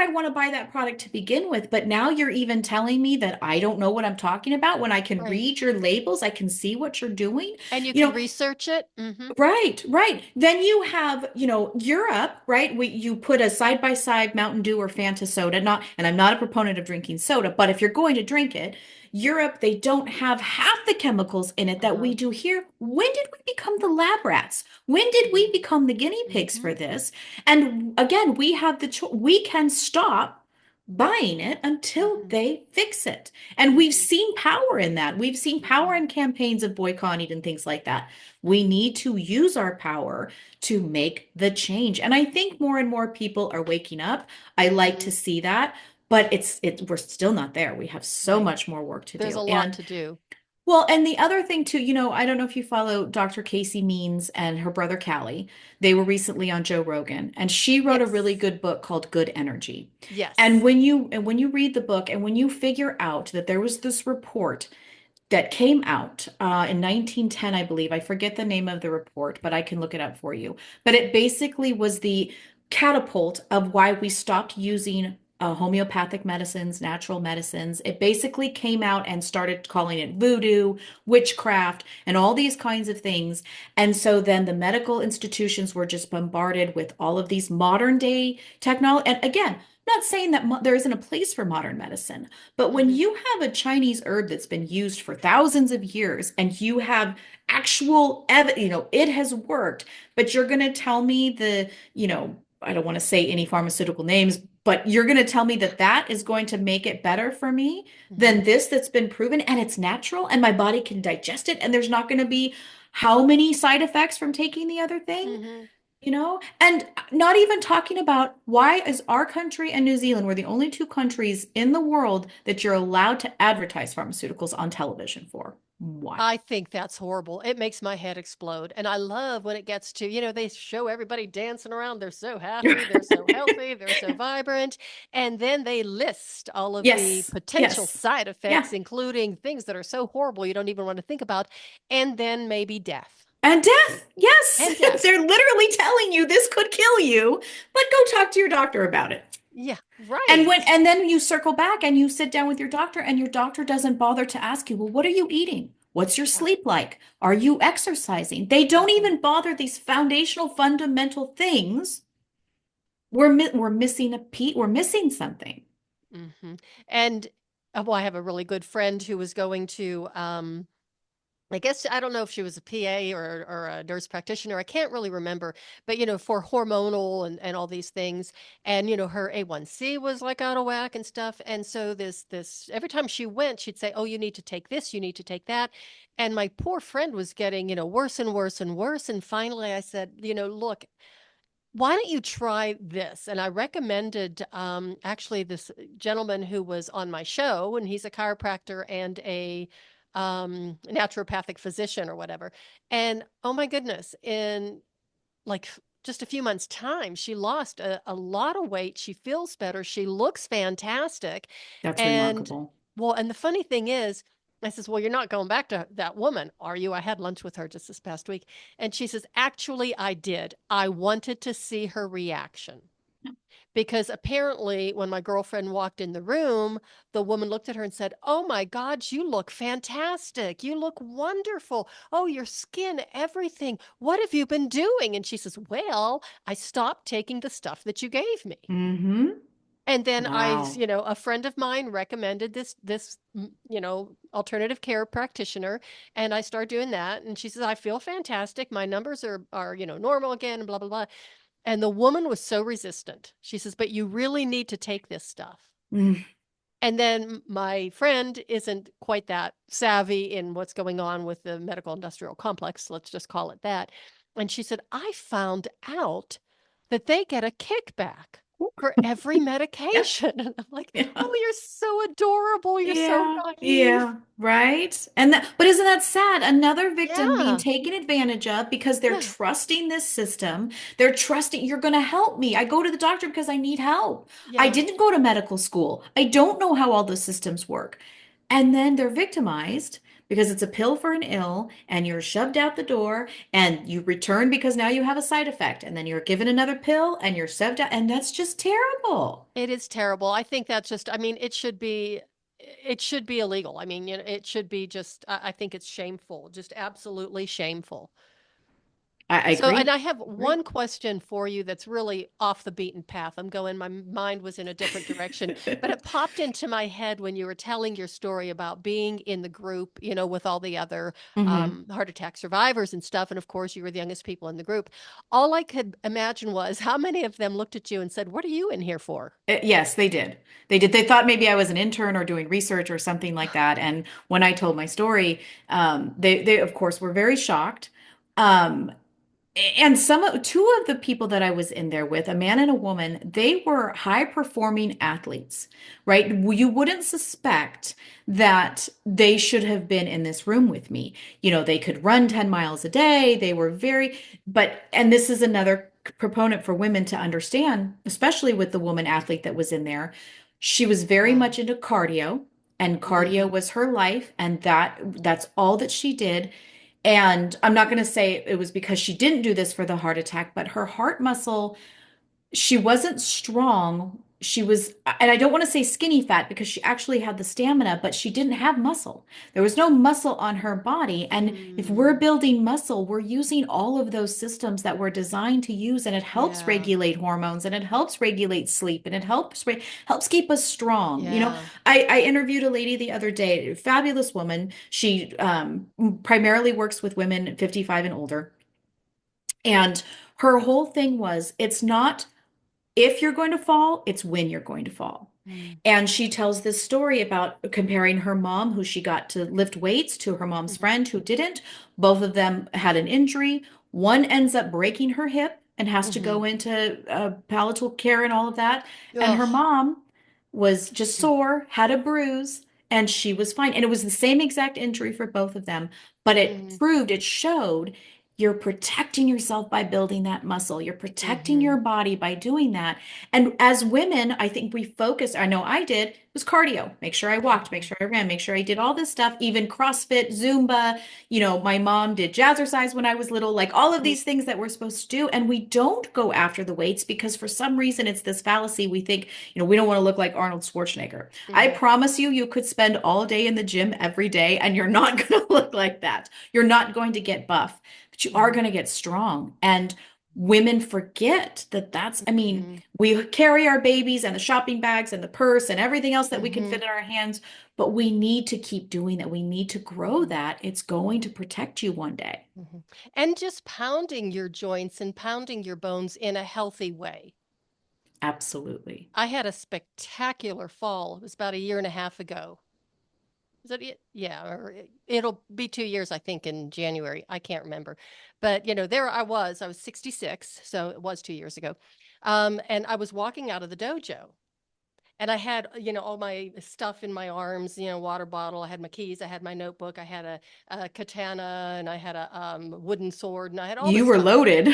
want to buy that product to begin with? But now you're even telling me that I don't know what I'm talking about when I can Right. read your labels, I can see what you're doing. And you You can know, research it. Mhm. Right, right. Then you have, Europe, right? You put a side by side Mountain Dew or Fanta soda, not, and I'm not a proponent of drinking soda, but if you're going to drink it, Europe, they don't have half the chemicals in it that Uh-huh. we do here. When did we become the lab rats? When did we become the guinea pigs for Mhm. this? And again, we have the choice. We can stop buying it until Mhm. they fix it. And we've Mhm. seen power in that. We've seen power Mhm. in campaigns of boycotting and things like that. We need to use our power to make the change. And I think more and more people are waking up. I like to Mhm. see that, but we're still not there. We have so Right. much more work to There's a do. lot And to do. well, and the other thing too, I don't know if you follow Dr. Casey Means and her brother Callie. They were recently on Joe Rogan, and she wrote a really Yes. good book called Good Energy. And Yes. when you read the book and when you figure out that there was this report that came out in 1910, I believe. I forget the name of the report, but I can look it up for you. But it basically was the catapult of why we stopped using homeopathic medicines, natural medicines. It basically came out and started calling it voodoo, witchcraft, and all these kinds of things. And so then the medical institutions were just bombarded with all of these modern day technology. And again, not saying that there isn't a place for modern medicine, but when Mhm. you have a Chinese herb that's been used for thousands of years and you have actual evidence, it has worked, but you're going to tell me I don't want to say any pharmaceutical names, but you're going to tell me that that is going to make it better for me than Mhm. this that's been proven and it's natural and my body can digest it and there's not going to be how many side effects from taking the other thing? Mhm. And not even talking about why is our country and New Zealand, we're the only two countries in the world that you're allowed to advertise pharmaceuticals on television for. Why? I think that's horrible. It makes my head explode. And I love when it gets to, they show everybody dancing around. They're so happy, they're so healthy, they're so vibrant. And then they list all of the Yes, potential yes, side yeah, effects, including things that are so horrible you don't even want to think about, and then maybe death. And death. Yes. and death. They're literally telling you this could kill you, but go talk to your doctor about it. Yeah, And right. then you circle back and you sit down with your doctor and your doctor doesn't bother to ask you, well, what are you eating? What's your Yeah. sleep like? Are you exercising? They don't Mhm. even bother these foundational fundamental things. We're missing a piece, we're missing something. Mhm. And, well, I have a really good friend who was going to, I guess I don't know if she was a PA or a nurse practitioner. I can't really remember, but for hormonal and all these things, and her A1C was like out of whack and stuff. And so this every time she went, she'd say, "Oh, you need to take this, you need to take that," and my poor friend was getting worse and worse and worse. And finally, I said, "Look, why don't you try this?" And I recommended actually this gentleman who was on my show, and he's a chiropractor and a naturopathic physician or whatever. And oh my goodness, in like just a few months' time, she lost a lot of weight. She feels better. She looks fantastic. That's And remarkable. well, and the funny thing is, I says, "Well, you're not going back to that woman, are you?" I had lunch with her just this past week. And she says, "Actually, I did. I wanted to see her reaction." Because apparently, when my girlfriend walked in the room, the woman looked at her and said, "Oh my God, you look fantastic. You look wonderful. Oh, your skin, everything. What have you been doing?" And she says, "Well, I stopped taking the stuff that you gave me." Mm-hmm. And then Wow. a friend of mine recommended this alternative care practitioner, and I started doing that. And she says, "I feel fantastic. My numbers are normal again, and blah, blah, blah." And the woman was so resistant. She says, "But you really need to take this stuff." Mm. And then my friend isn't quite that savvy in what's going on with the medical industrial complex. Let's just call it that. And she said, "I found out that they get a kickback for every Yeah. medication." And I'm like, Yeah. "Oh, you're so adorable. You're so Yeah, naive." yeah, right. And that, but isn't that sad? Another victim being Yeah. taken advantage of because they're Yeah. trusting this system. They're trusting you're going to help me. I go to the doctor because I need help. I Yeah. didn't go to medical school. I don't know how all the systems work. And then they're victimized because it's a pill for an ill, and you're shoved out the door, and you return because now you have a side effect, and then you're given another pill, and you're shoved out, and that's just terrible. It is terrible. I think that's just, I mean, it should be illegal. I mean, it should be just, I think it's shameful, just absolutely shameful. I So, and agree. I have Agree. one question for you that's really off the beaten path. My mind was in a different direction, but it popped into my head when you were telling your story about being in the group, with all the other hmm heart attack survivors and stuff. And of course, you were the youngest people in the group. All I could imagine was how many of them looked at you and said, "What are you in here for?" Yes, they did. They did. They thought maybe I was an intern or doing research or something like that. And when I told my story, they of course were very shocked. Um, and two of the people that I was in there with, a man and a woman, they were high performing athletes, right? You wouldn't suspect that they should have been in this room with me. They could run 10 miles a day. They were and this is another proponent for women to understand, especially with the woman athlete that was in there. She was very Wow. much into cardio, and cardio Mm, was her life, and that's all that she did. And I'm not going to say it was because she didn't do this for the heart attack, but her heart muscle, she wasn't strong. She was, and I don't want to say skinny fat because she actually had the stamina, but she didn't have muscle. There was no muscle on her body. And if we're mm, building muscle, we're using all of those systems that we're designed to use, and it helps yeah. regulate hormones, and it helps regulate sleep, and it helps keep us strong. Yeah. I interviewed a lady the other day, a fabulous woman. She primarily works with women 55 and older. And her whole thing was, it's not if you're going to fall, it's when you're going to fall. Mm, And she tells this story about comparing her mom, who she got to lift weights, to her mom's mhm, friend who didn't. Both of them had an injury. One ends up breaking her hip and has to mhm. go into palatal care and all of that. And her Ugh. mom was just sore, had a bruise, and she was fine. And it was the same exact injury for both of them. But Mm, it showed you're protecting yourself by building that muscle. You're protecting Mm-hmm. your body by doing that. And as women, I think we focus, I know I did, it was cardio. Make sure I walked, make Mm-hmm. sure I ran, make sure I did all this stuff, even CrossFit, Zumba. My mom did jazzercise when I was little, like all of these things that we're supposed to do. And we don't go after the weights because for some reason it's this fallacy. We think, we don't want to look like Arnold Schwarzenegger. I Mm-hmm. promise you, you could spend all day in the gym every day and you're not going to look like that. You're not going to get buff, but you are Mm-hmm. going to get strong. And women forget that I mean, Mm-hmm. we carry our babies and the shopping bags and the purse and everything else that we can Mm-hmm. fit in our hands, but we need to keep doing that. We need to grow Mm-hmm. that. It's going to protect you one day. Mm-hmm. And just pounding your joints and pounding your bones in a healthy way. Absolutely. I had a spectacular fall. It was about a year and a half ago. Is that it? Yeah, or it'll be 2 years, I think, in January. I can't remember. But, there I was 66, so it was 2 years ago. And I was walking out of the dojo and I had, all my stuff in my arms, water bottle. I had my keys, I had my notebook, I had a katana, and I had a wooden sword, and I had all You this were stuff. loaded.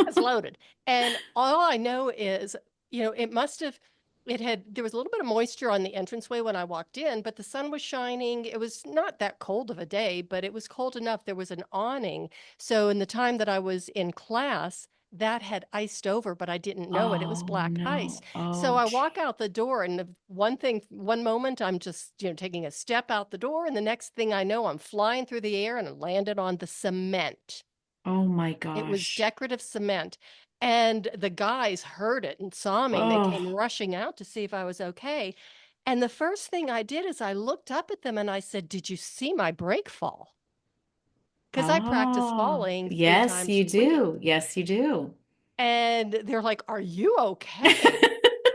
It's loaded. And all I know is, it must have, there was a little bit of moisture on the entranceway when I walked in, but the sun was shining. It was not that cold of a day, but it was cold enough. There was an awning. So in the time that I was in class, that had iced over, but I didn't know it. It was Oh black ice. no. So Oh, I walk out the door, and one moment I'm just, taking a step out the door, and the next thing I know, I'm flying through the air and I landed on the cement. oh my It was gosh. decorative cement. And the guys heard it and saw me, and they came Oh, rushing out to see if I was okay. And the first thing I did is I looked up at them and I said, "Did you see my break fall?" Because I practice oh, falling three yes, times you a week. do. Yes, you do. And they're like, "Are you okay?"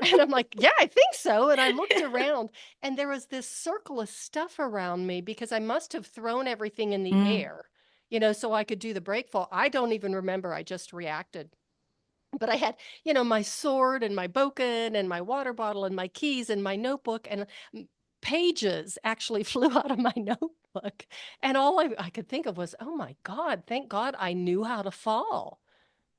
And I'm like, "Yeah, I think so." And I looked around, and there was this circle of stuff around me because I must have thrown everything in the Mm. air, so I could do the break fall. I don't even remember. I just reacted. But I had, my sword and my bokken and my water bottle and my keys and my notebook, and pages actually flew out of my notebook. And all I could think of was, oh my God, thank God I knew how to fall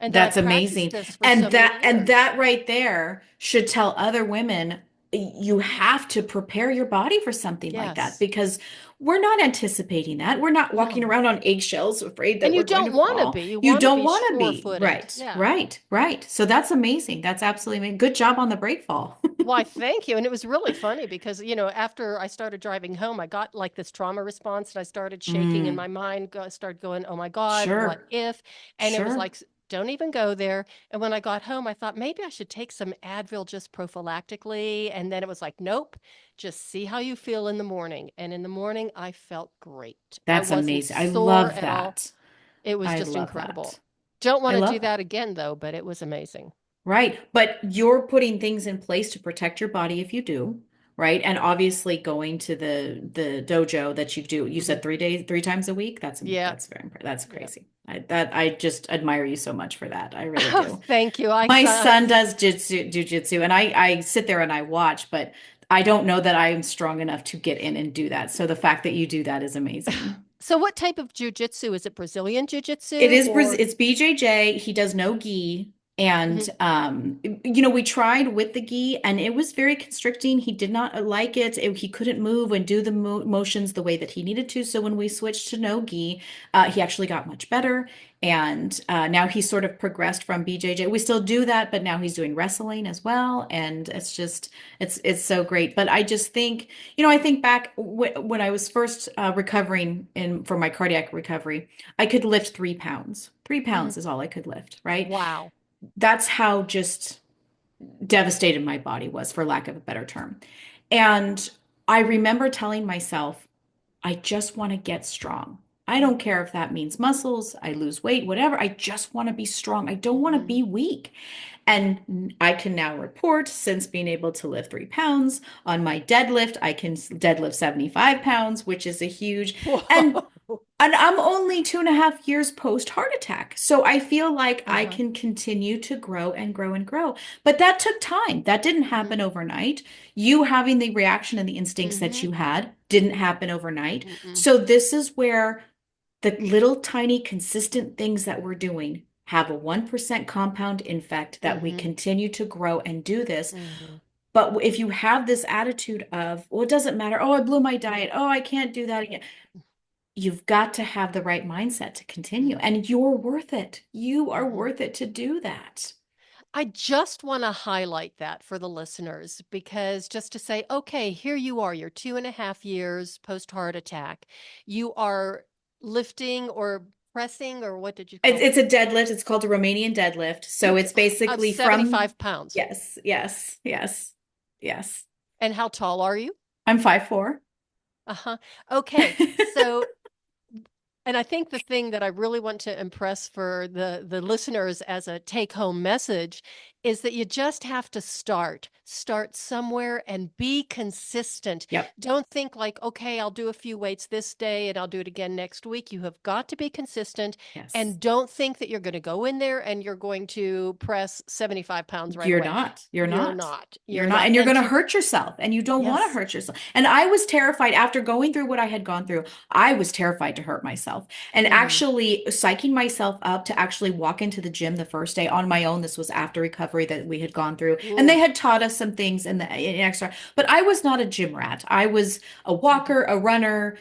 and that I That's practiced amazing. this for so And many years. that right there should tell other women you have to prepare your body for something like that Yes. because we're not anticipating that. We're not walking No. around on eggshells afraid And that you we're going don't to want to fall. be. You You want to don't be want to sure be. footed. Right. Yeah. Right. Right. So that's amazing. That's absolutely amazing. Good job on the break fall. Why, thank you. And it was really funny because, after I started driving home, I got like this trauma response and I started shaking in Mm, my mind, started going, oh my God, what sure. if? And it was Sure. like, don't even go there. And when I got home, I thought maybe I should take some Advil just prophylactically. And then it was like, nope, just see how you feel in the morning. And in the morning, I felt great. I That's wasn't amazing. I sore love at all. that. It was I just love incredible. that. Don't want I to do love that. that again, though, but it was amazing. Right. But you're putting things in place to protect your body if you do, right? And obviously going to the dojo that you do, you Hmm. said 3 days, 3 times a week. Yeah. That's that's Yeah. crazy. I just admire you so much for that. I really Oh, do. thank you. My son does jujitsu, and I sit there and I watch, but I don't know that I am strong enough to get in and do that. So the fact that you do that is amazing. So what type of jujitsu? Is it Brazilian It jiu-jitsu is or? It's BJJ. He does no gi. And Mhm. we tried with the gi and it was very constricting. He did not like it. He couldn't move and do the motions the way that he needed to. So when we switched to no gi, he actually got much better. And now he's sort of progressed from BJJ. We still do that, but now he's doing wrestling as well. And it's so great. But I just think, I think back when I was first recovering for my cardiac recovery. I could lift 3 pounds. 3 pounds Mhm. is all I could lift, right? Wow. That's how just devastated my body was, for lack of a better term. And I remember telling myself, I just want to get strong. I don't Mhm. care if that means muscles, I lose weight, whatever. I just want to be strong. I don't want to Mhm. be weak. And I can now report, since being able to lift 3 pounds on my deadlift, I can deadlift 75 pounds, which is a huge, and Whoa. and I'm only 2.5 years post heart attack. So I feel like I Uh-huh. can continue to grow and grow and grow. But that took time. That didn't Mhm. happen overnight. You having the reaction and the instincts that Mhm. you had didn't happen overnight. Mm-mm. So this is where The little tiny consistent things that we're doing have a 1% compound effect that we Mm-hmm. continue to grow and do this. Mm-hmm. But if you have this attitude of, well, it doesn't matter. Oh, I blew my diet. Oh, I can't do that again. You've got to have the right mindset to continue. Mm-hmm. And you're worth it. You are Mm-hmm. worth it to do that. I just want to highlight that for the listeners because just to say, okay, here you are, you're 2.5 years post heart attack. You are lifting or pressing, or what did you It's call it's a deadlift. It's called a Romanian deadlift. So it? it's Of basically from 75 pounds. yes, yes, yes, yes. And how tall are you? I'm 5'4". Uh-huh. Okay. So and I think the thing that I really want to impress for the listeners as a take-home message is that you just have to start somewhere and be consistent. Yep. Don't think like, okay, I'll do a few weights this day and I'll do it again next week. You have got to be consistent Yes. and don't think that you're going to go in there and you're going to press 75 pounds right You're away. not. You're You're not. not. You're You're not. not. And you're And going to to, hurt yourself. And you don't want to yes. hurt yourself. And I was terrified after going through what I had gone through. I was terrified to hurt myself. And Mm, actually psyching myself up to actually walk into the gym the first day on my own. This was after recovery that we had gone through. And they ooh, had taught us some things in extra. But I was not a gym rat. I was a mhm, walker, a runner,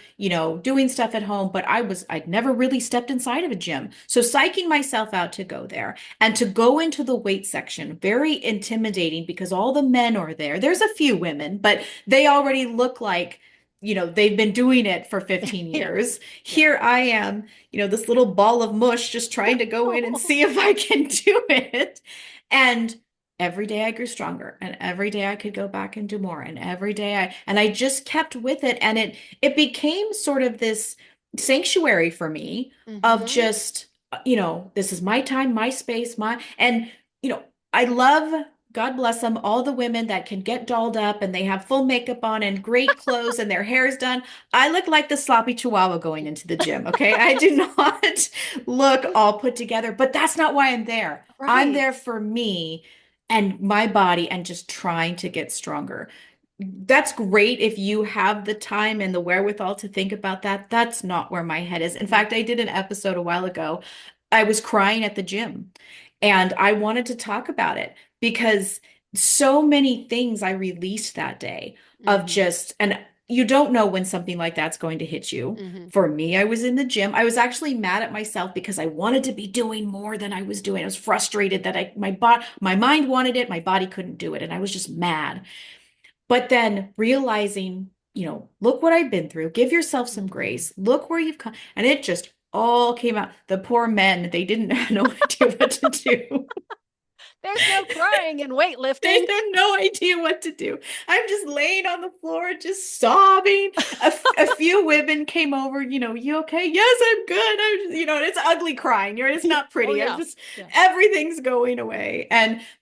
doing stuff at home. But I'd never really stepped inside of a gym. So psyching myself out to go there. And to go into the weight section, very intimidating because all the men are there. There's a few women, but they already look like, they've been doing it for 15 yeah, years. yeah. Here I am, this little ball of mush just trying to go in and see if I can do it. And every day I grew stronger and every day I could go back and do more and every day I just kept with it and it became sort of this sanctuary for me of Mm-hmm. just this is my time, my space, and you know, I love, God bless them, all the women that can get dolled up and they have full makeup on and great clothes and their hair's done. I look like the sloppy chihuahua going into the gym, okay? I do not look all put together, but that's not why I'm there. I'm Right. there for me and my body and just trying to get stronger. That's great if you have the time and the wherewithal to think about that. That's not where my head is. In Mhm. fact, I did an episode a while ago. I was crying at the gym and I wanted to talk about it because so many things I released that day of Mhm. just, and you don't know when something like that's going to hit you. Mhm. For me, I was in the gym. I was actually mad at myself because I wanted to be doing more than I was doing. I was frustrated that my mind wanted it, my body couldn't do it, and I was just mad. But then realizing, look what I've been through, give yourself some Mhm. grace, look where you've come. And it just all came out. The poor men, they didn't know idea what to do. There's no crying in They weightlifting. have no idea what to do. I'm just laying on the floor, just sobbing. A few women came over, you okay? Yes, I'm good. I'm just, it's ugly crying. It's Yeah. not Oh pretty. I'm yeah. just, Yeah. everything's going away.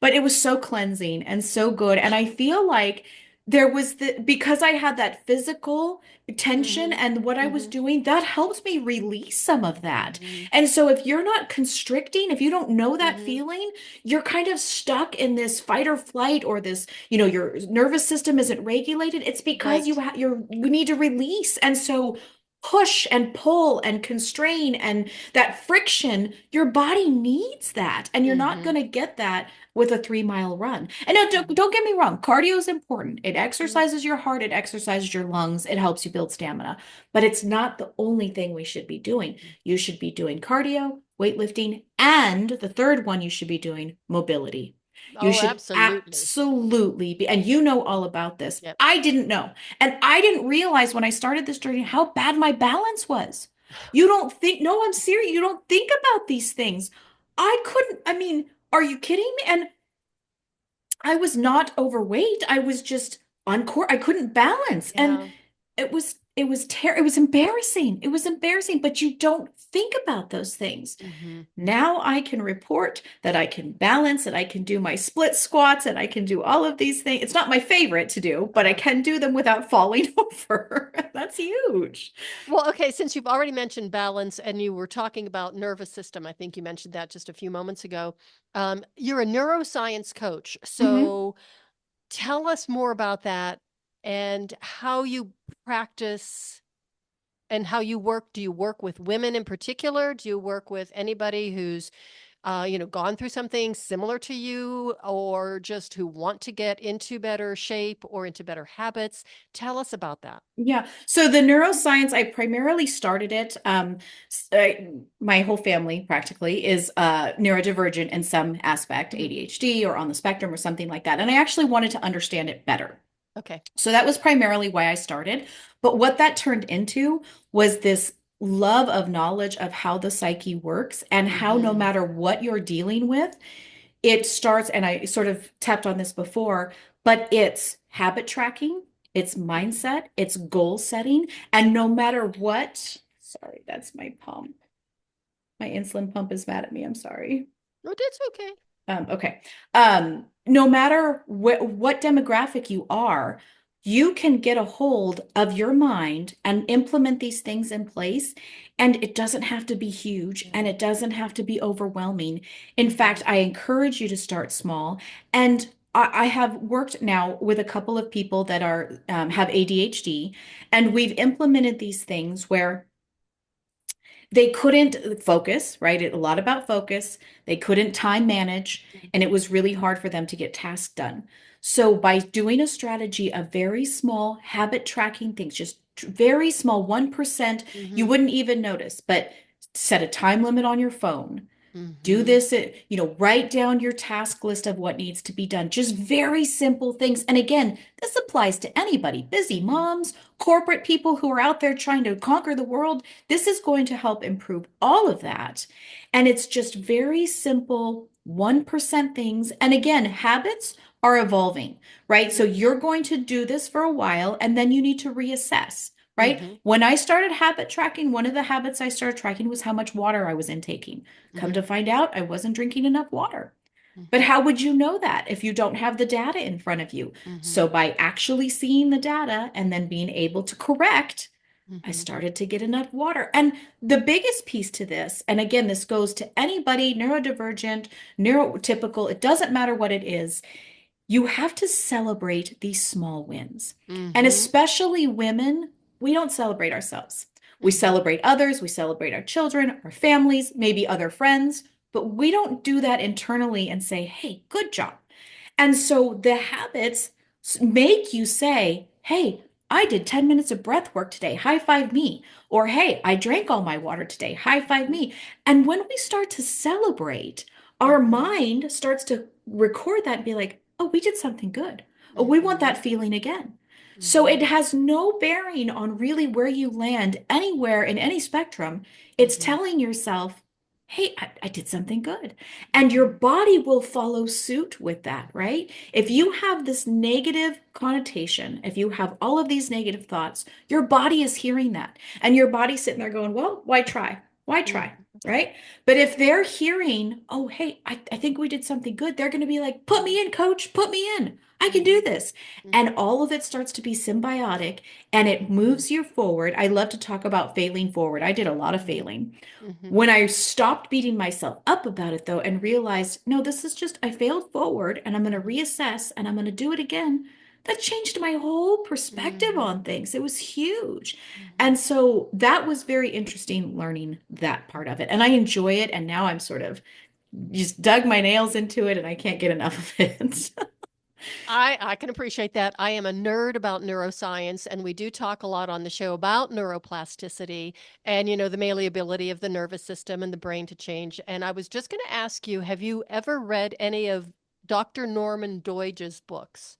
But it was so cleansing and so good. And I feel like because I had that physical tension Mhm. and what I was Mhm. doing, that helped me release some of that. Mhm. And so if you're not constricting, if you don't know that Mhm. feeling, you're kind of stuck in this fight or flight or this, your nervous system isn't regulated. It's because Right. you need to release. And so push and pull and constrain and that friction, your body needs that. And you're not Mhm. going to get that with a 3-mile run. And now don't, Mhm. don't get me wrong, cardio is important. It Mhm. exercises your heart, it exercises your lungs, it helps you build stamina. But it's not the only thing we should be doing. You should be doing cardio, weightlifting, and the third one you should be doing mobility. You Oh, should absolutely. absolutely be, and you know all about this. Yep. I didn't know. And I didn't realize when I started this journey how bad my balance was. You don't think, no, I'm serious. You don't think about these things. I mean, are you kidding me? And I was not overweight. I was just on course. I couldn't balance. And Yeah. it was embarrassing. It was embarrassing, but you don't think about those things. Mhm. Now I can report that I can balance and I can do my split squats and I can do all of these things. It's not my favorite to do, but I Uh-huh. can do them without falling over. That's huge. Well, okay, since you've already mentioned balance and you were talking about nervous system, I think you mentioned that just a few moments ago. You're a neuroscience coach. Mhm. So tell us more about that and how you practice and how you work. Do you work with women in particular? Do you work with anybody who's gone through something similar to you, or just who want to get into better shape or into better habits? Tell us about that. Yeah. So the neuroscience, I primarily started it. My whole family practically is neurodivergent in some aspect, Mhm. ADHD or on the spectrum or something like that. And I actually wanted to understand it better. Okay. So that was primarily why I started. But what that turned into was this love of knowledge of how the psyche works and how no Mm-hmm. matter what you're dealing with, it starts, and I sort of tapped on this before, but it's habit tracking, it's mindset, it's goal setting. And no matter what, sorry, that's my pump. My insulin pump is mad at me. I'm sorry. Oh, that's okay. Okay. No matter what demographic you are, you can get a hold of your mind and implement these things in place. And it doesn't have to be huge and it doesn't have to be overwhelming. In fact, I encourage you to start small. And I have worked now with a couple of people that are have ADHD, and we've implemented these things where they couldn't focus, right? A lot about focus. They couldn't time manage, and it was really hard for them to get tasks done. So, by doing a strategy of very small habit tracking things, just very small, 1%, you Mm-hmm. wouldn't even notice, but set a time limit on your phone, do Mm-hmm. this, write down your task list of what needs to be done. Just very simple things. And again, this applies to anybody, busy Mm-hmm. moms, corporate people who are out there trying to conquer the world. This is going to help improve all of that. And it's just very simple 1% things. And again, habits are evolving, right? So Mm-hmm. you're going to do this for a while and then you need to reassess. Right? Mm-hmm. When I started habit tracking, one of the habits I started tracking was how much water I was intaking. Come Mm-hmm. to find out, I wasn't drinking enough water. But Mm-hmm. how would you know that if you don't have the data in front of you? Mm-hmm. So by actually seeing the data and then being able to correct, I Mm-hmm. started to get enough water. And the biggest piece to this, and again, this goes to anybody neurodivergent, neurotypical, it doesn't matter what it is, you have to celebrate these small wins. And Mm-hmm. especially women, we don't celebrate ourselves. We Mm-hmm. celebrate others, we celebrate our children, our families, maybe other friends, but we don't do that internally and say, hey, good job. And so the habits make you say, hey, I did 10 minutes of breath work today. High five me. Or, hey, I drank all my water today. High five me. And when we start to celebrate, our Mm-hmm. mind starts to record that and be like, oh, we did something good. Oh, we want Mm-hmm. that feeling again. So it Mm-hmm. has no bearing on really where you land anywhere in any spectrum. It's Mm-hmm. telling yourself, hey, I did something good. And your Mm-hmm. body will follow suit with that, right? If Mm-hmm. you have this negative connotation, if you have all of these negative thoughts, your body is hearing that. And your body's sitting there going, well, why try? Why try? Right? But if they're hearing, oh, hey, I think we did something good, they're going to be like, put me in, coach, put me in. I can Mm-hmm. do this. Mm-hmm. And all of it starts to be symbiotic and it Mm-hmm. moves you forward. I love to talk about failing forward. I did a lot of Mm-hmm. failing. Mm-hmm. When I stopped beating myself up about it, though, and realized, no, this is just, I failed forward and I'm going to Mm-hmm. reassess and I'm going to do it again, that changed my whole perspective Mm-hmm. on things. It was huge. Mm-hmm. And so that was very interesting learning that part of it. And I enjoy it. And now I'm sort of just dug my nails into it and I can't get enough of it. I can appreciate that. I am a nerd about neuroscience, and we do talk a lot on the show about neuroplasticity and, the malleability of the nervous system and the brain to change. And I was just going to ask you, have you ever read any of Dr. Norman Doidge's books?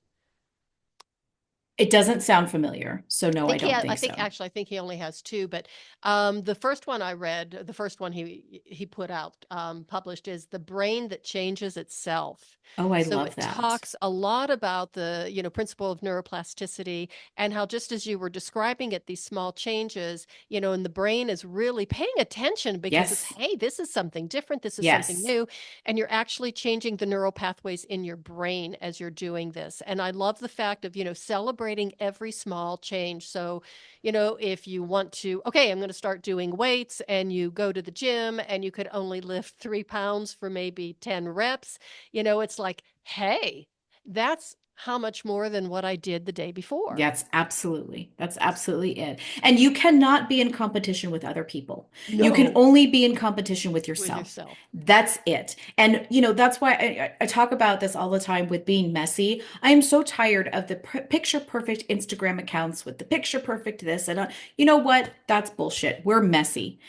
It doesn't sound familiar. So, no, I don't I think think so. actually I think he only has two, but the first one I read, the first one he put out published is The Brain That Changes Itself. Oh, I So love it that. talks a lot about the principle of neuroplasticity and how, just as you were describing it, these small changes, and the brain is really paying attention because it's, Yes. hey, this is something different, this is something Yes. new, and you're actually changing the neural pathways in your brain as you're doing this. And I love the fact of celebrating every small change. So if you want to, okay, I'm going to start doing weights, and you go to the gym and you could only lift 3 pounds for maybe 10 reps, it's like, hey, that's how much more than what I did the day before. That's absolutely it. And you cannot be in competition with other people. You can No, only be in competition with with yourself. yourself. That's it. And, that's why I talk about this all the time with being messy. I am so tired of the picture perfect Instagram accounts with the picture perfect this. And you know what? That's bullshit. We're messy.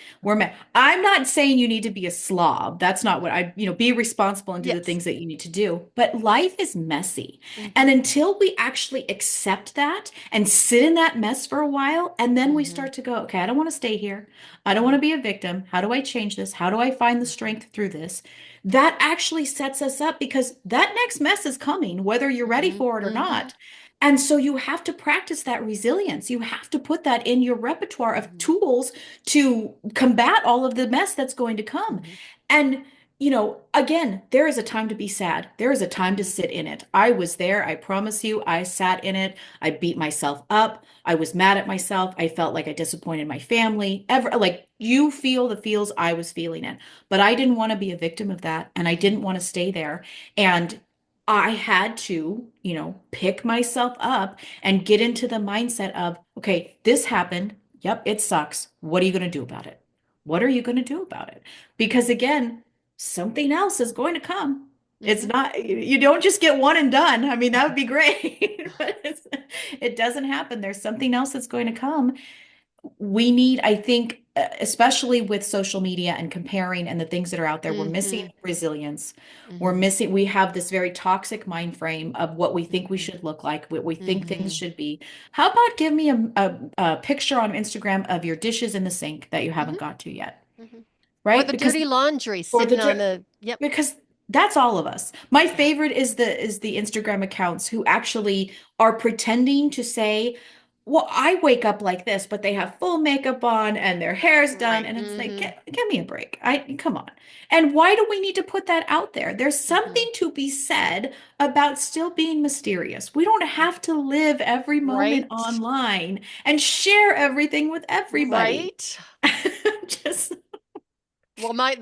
I'm not saying you need to be a slob. That's not what be responsible and do the Yes. things that you need to do. But life is messy. And Mm-hmm. until we actually accept that and sit in that mess for a while, and then we Mm-hmm. start to go, okay, I don't want to stay here. I don't want Mm-hmm. to be a victim. How do I change this? How do I find the Mm-hmm. strength through this? That actually sets us up because that next mess is coming, whether you're ready Mm-hmm. for it or Mm-hmm. not. And so you have to practice that resilience. You have to put that in your repertoire of Mm-hmm. tools to combat all of the mess that's going to come. Mm-hmm. And again, there is a time to be sad. There is a time to Mm-hmm. sit in it. I was there. I promise you, I sat in it. I beat myself up. I was mad at myself. I felt like I disappointed my family. Like you feel the feels I was feeling it. But I didn't want to be a victim of that. And I didn't want to stay there. And I had to, pick myself up and get into the mindset of, okay, this happened. Yep, it sucks. What are you going to do about it? What are you going to do about it? Because again, something else is going to come. It's Mm-hmm. not, you don't just get one and done. I mean, that would be great, but it doesn't happen. There's something else that's going to come. We need, I think, especially with social media and comparing and the things that are out there, we're missing Mm-hmm. resilience. Mm-hmm. We have this very toxic mind frame of what we think we Mm-hmm. should look like, what we think things Mm-hmm. should be. How about give me a picture on Instagram of your dishes in the sink that you haven't got to yet, Mm-hmm. Or right? the dirty laundry Or sitting on the the, yep. because that's all of us. My Yeah. favorite is the Instagram accounts who actually are pretending to say, "Well, I wake up like this," but they have full makeup on and their hair's done, Right. and it's like, Mm-hmm. give me a break. Come on. And why do we need to put that out there? There's Mm-hmm. something to be said about still being mysterious. We don't have to live every moment Right. online and share everything with everybody. Right. Just Well, my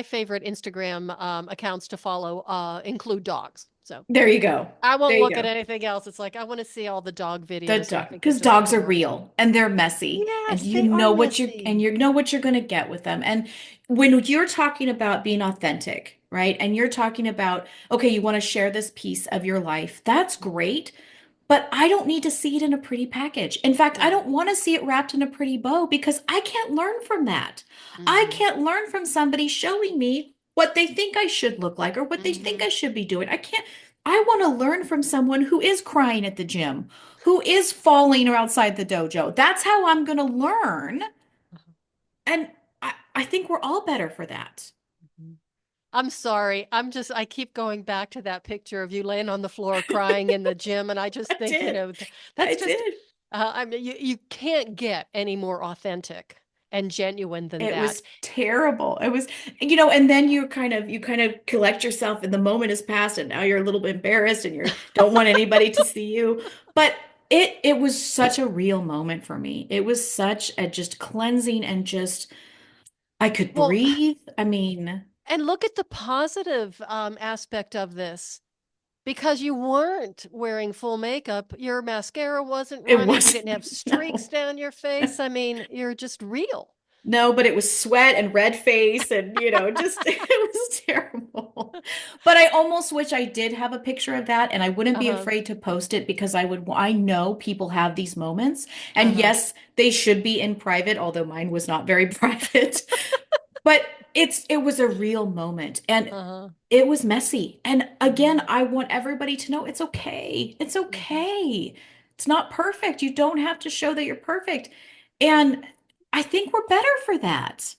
favorite Instagram accounts to follow include dogs. So there you go. I won't There you look at go. anything else. It's like I want to see all the dog The videos, and I dog, think they're because just dogs are adorable. real and they're messy, and Yes, you they are know what you're and messy. you know what you're going to get with them. And when you're talking about being authentic, right? And you're talking about, okay, you want to share this piece of your life. That's great, but I don't need to see it in a pretty package. In fact, I No. don't want to see it wrapped in a pretty bow because I can't learn from that. I Mm-hmm. can't learn from somebody showing me what they think I should look like or what they think Mm-hmm. I should be doing. I can't, I want to learn from someone who is crying at the gym, who is falling or outside the dojo. That's how I'm going to learn. And I think we're all better for that. Mhm. I'm sorry. I keep going back to that picture of you laying on the floor crying in the gym. And I just I think, did. that's I just, did. I mean, you can't get any more authentic and genuine than It that. was terrible. It was, and then you kind of collect yourself and the moment has passed and now you're a little bit embarrassed and you don't want anybody to see you. But it was such a real moment for me. It was such a just cleansing and just I could Well, breathe. I mean, and look at the positive aspect of this. Because you weren't wearing full makeup, your mascara wasn't it running, you wasn't didn't have streaks no. down your face. I mean, you're just real. No, but it was sweat and red face and just it was terrible. But I almost wish I did have a picture of that and I wouldn't be Uh-huh. afraid to post it because I know people have these moments and Uh-huh. yes, they should be in private, although mine was not very private. But it was a real moment and Uh-huh. it was messy. And again, Mhm. I want everybody to know it's okay. It's Mhm. okay. It's not perfect. You don't have to show that you're perfect. And I think we're better for that.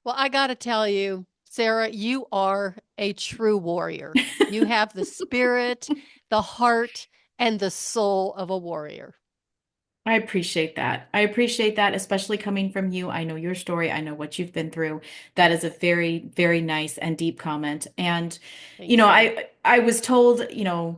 Well, I got to tell you, Sarah, you are a true warrior. You have the spirit, the heart, and the soul of a warrior. I appreciate that. I appreciate that, especially coming from you. I know your story. I know what you've been through. That is a very, very nice and deep comment. And, Thank you. I was told,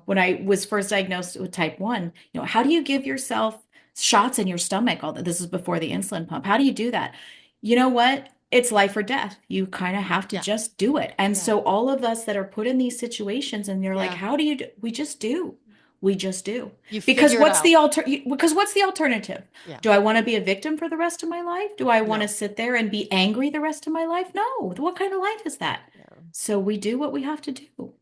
when I was first diagnosed with type 1, how do you give yourself shots in your stomach? All that this is before the insulin pump. How do you do that? You know what? it's life or death. You kind of have to Yeah. just do it. And Yeah. so all of us that are put in these situations and you're like, Yeah. how do you do? We just do. We just do. You Because figure it out. what's the alternative? Yeah. Do I want to be a victim for the rest of my life? Do I want to No. sit there and be angry the rest of my life? No. What kind of life is that? Yeah. So we do what we have to do.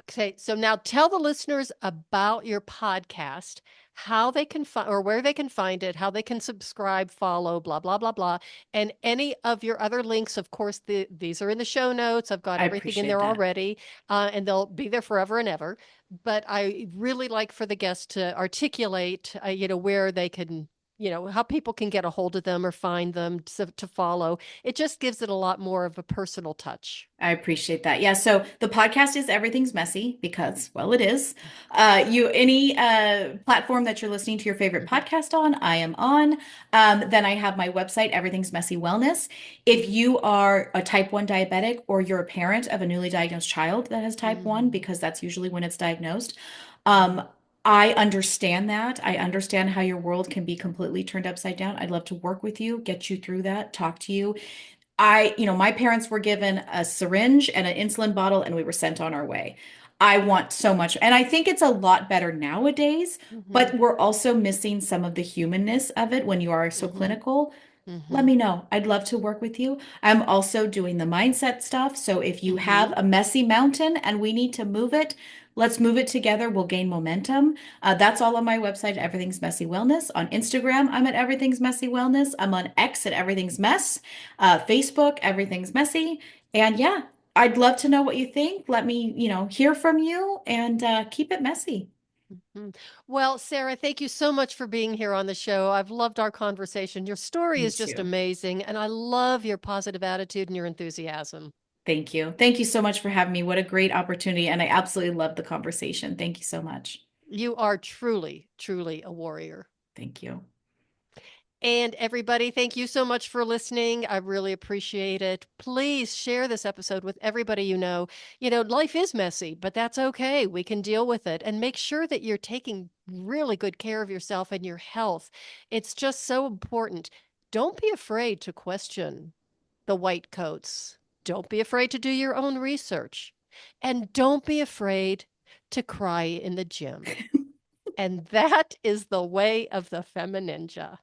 Okay, so now tell the listeners about your podcast, how they can find or where they can find it, how they can subscribe, follow, blah, blah, blah, blah. And any of your other links, of course, these are in the show notes. I've got I everything in appreciate there that. already, and they'll be there forever and ever. But I really like for the guests to articulate, where they can, how people can get a hold of them or find them to follow. It just gives it a lot more of a personal touch. I appreciate that. Yeah. So the podcast is Everything's Messy because, well, it is. Any platform that you're listening to your favorite Mhm, podcast on, I am on. Then I have my website, Everything's Messy Wellness. If mhm, you are a type 1 diabetic or you're a parent of a newly diagnosed child that has type 1, mhm, because that's usually when it's diagnosed, mhm. um, I understand that. I understand how your world can be completely turned upside down. I'd love to work with you, get you through that, talk to you. My parents were given a syringe and an insulin bottle, and we were sent on our way. I want so much, and I think it's a lot better nowadays, but Mhm, we're also missing some of the humanness of it when you are so mhm, clinical. Let mhm, me know. I'd love to work with you. I'm also doing the mindset stuff. So if you have mhm. a messy mountain and we need to move it, let's move it together. We'll gain momentum. That's all on my website, Everything's Messy Wellness. On Instagram, I'm at Everything's Messy Wellness. I'm on X at Everything's Mess. Facebook, Everything's Messy. And yeah, I'd love to know what you think. Let me, hear from you and keep it messy. Mm. Well, Sara, thank you so much for being here on the show. I've loved our conversation. Your story Me is just too. amazing, and I love your positive attitude and your enthusiasm. Thank you. Thank you so much for having me. What a great opportunity. And I absolutely love the conversation. Thank you so much. You are truly, truly a warrior. Thank you. And everybody, thank you so much for listening. I really appreciate it. Please share this episode with everybody you know. Life is messy, but that's okay. We can deal with it and make sure that you're taking really good care of yourself and your health. It's just so important. Don't be afraid to question the white coats. Don't be afraid to do your own research. And don't be afraid to cry in the gym. And that is the way of the FemiNinja.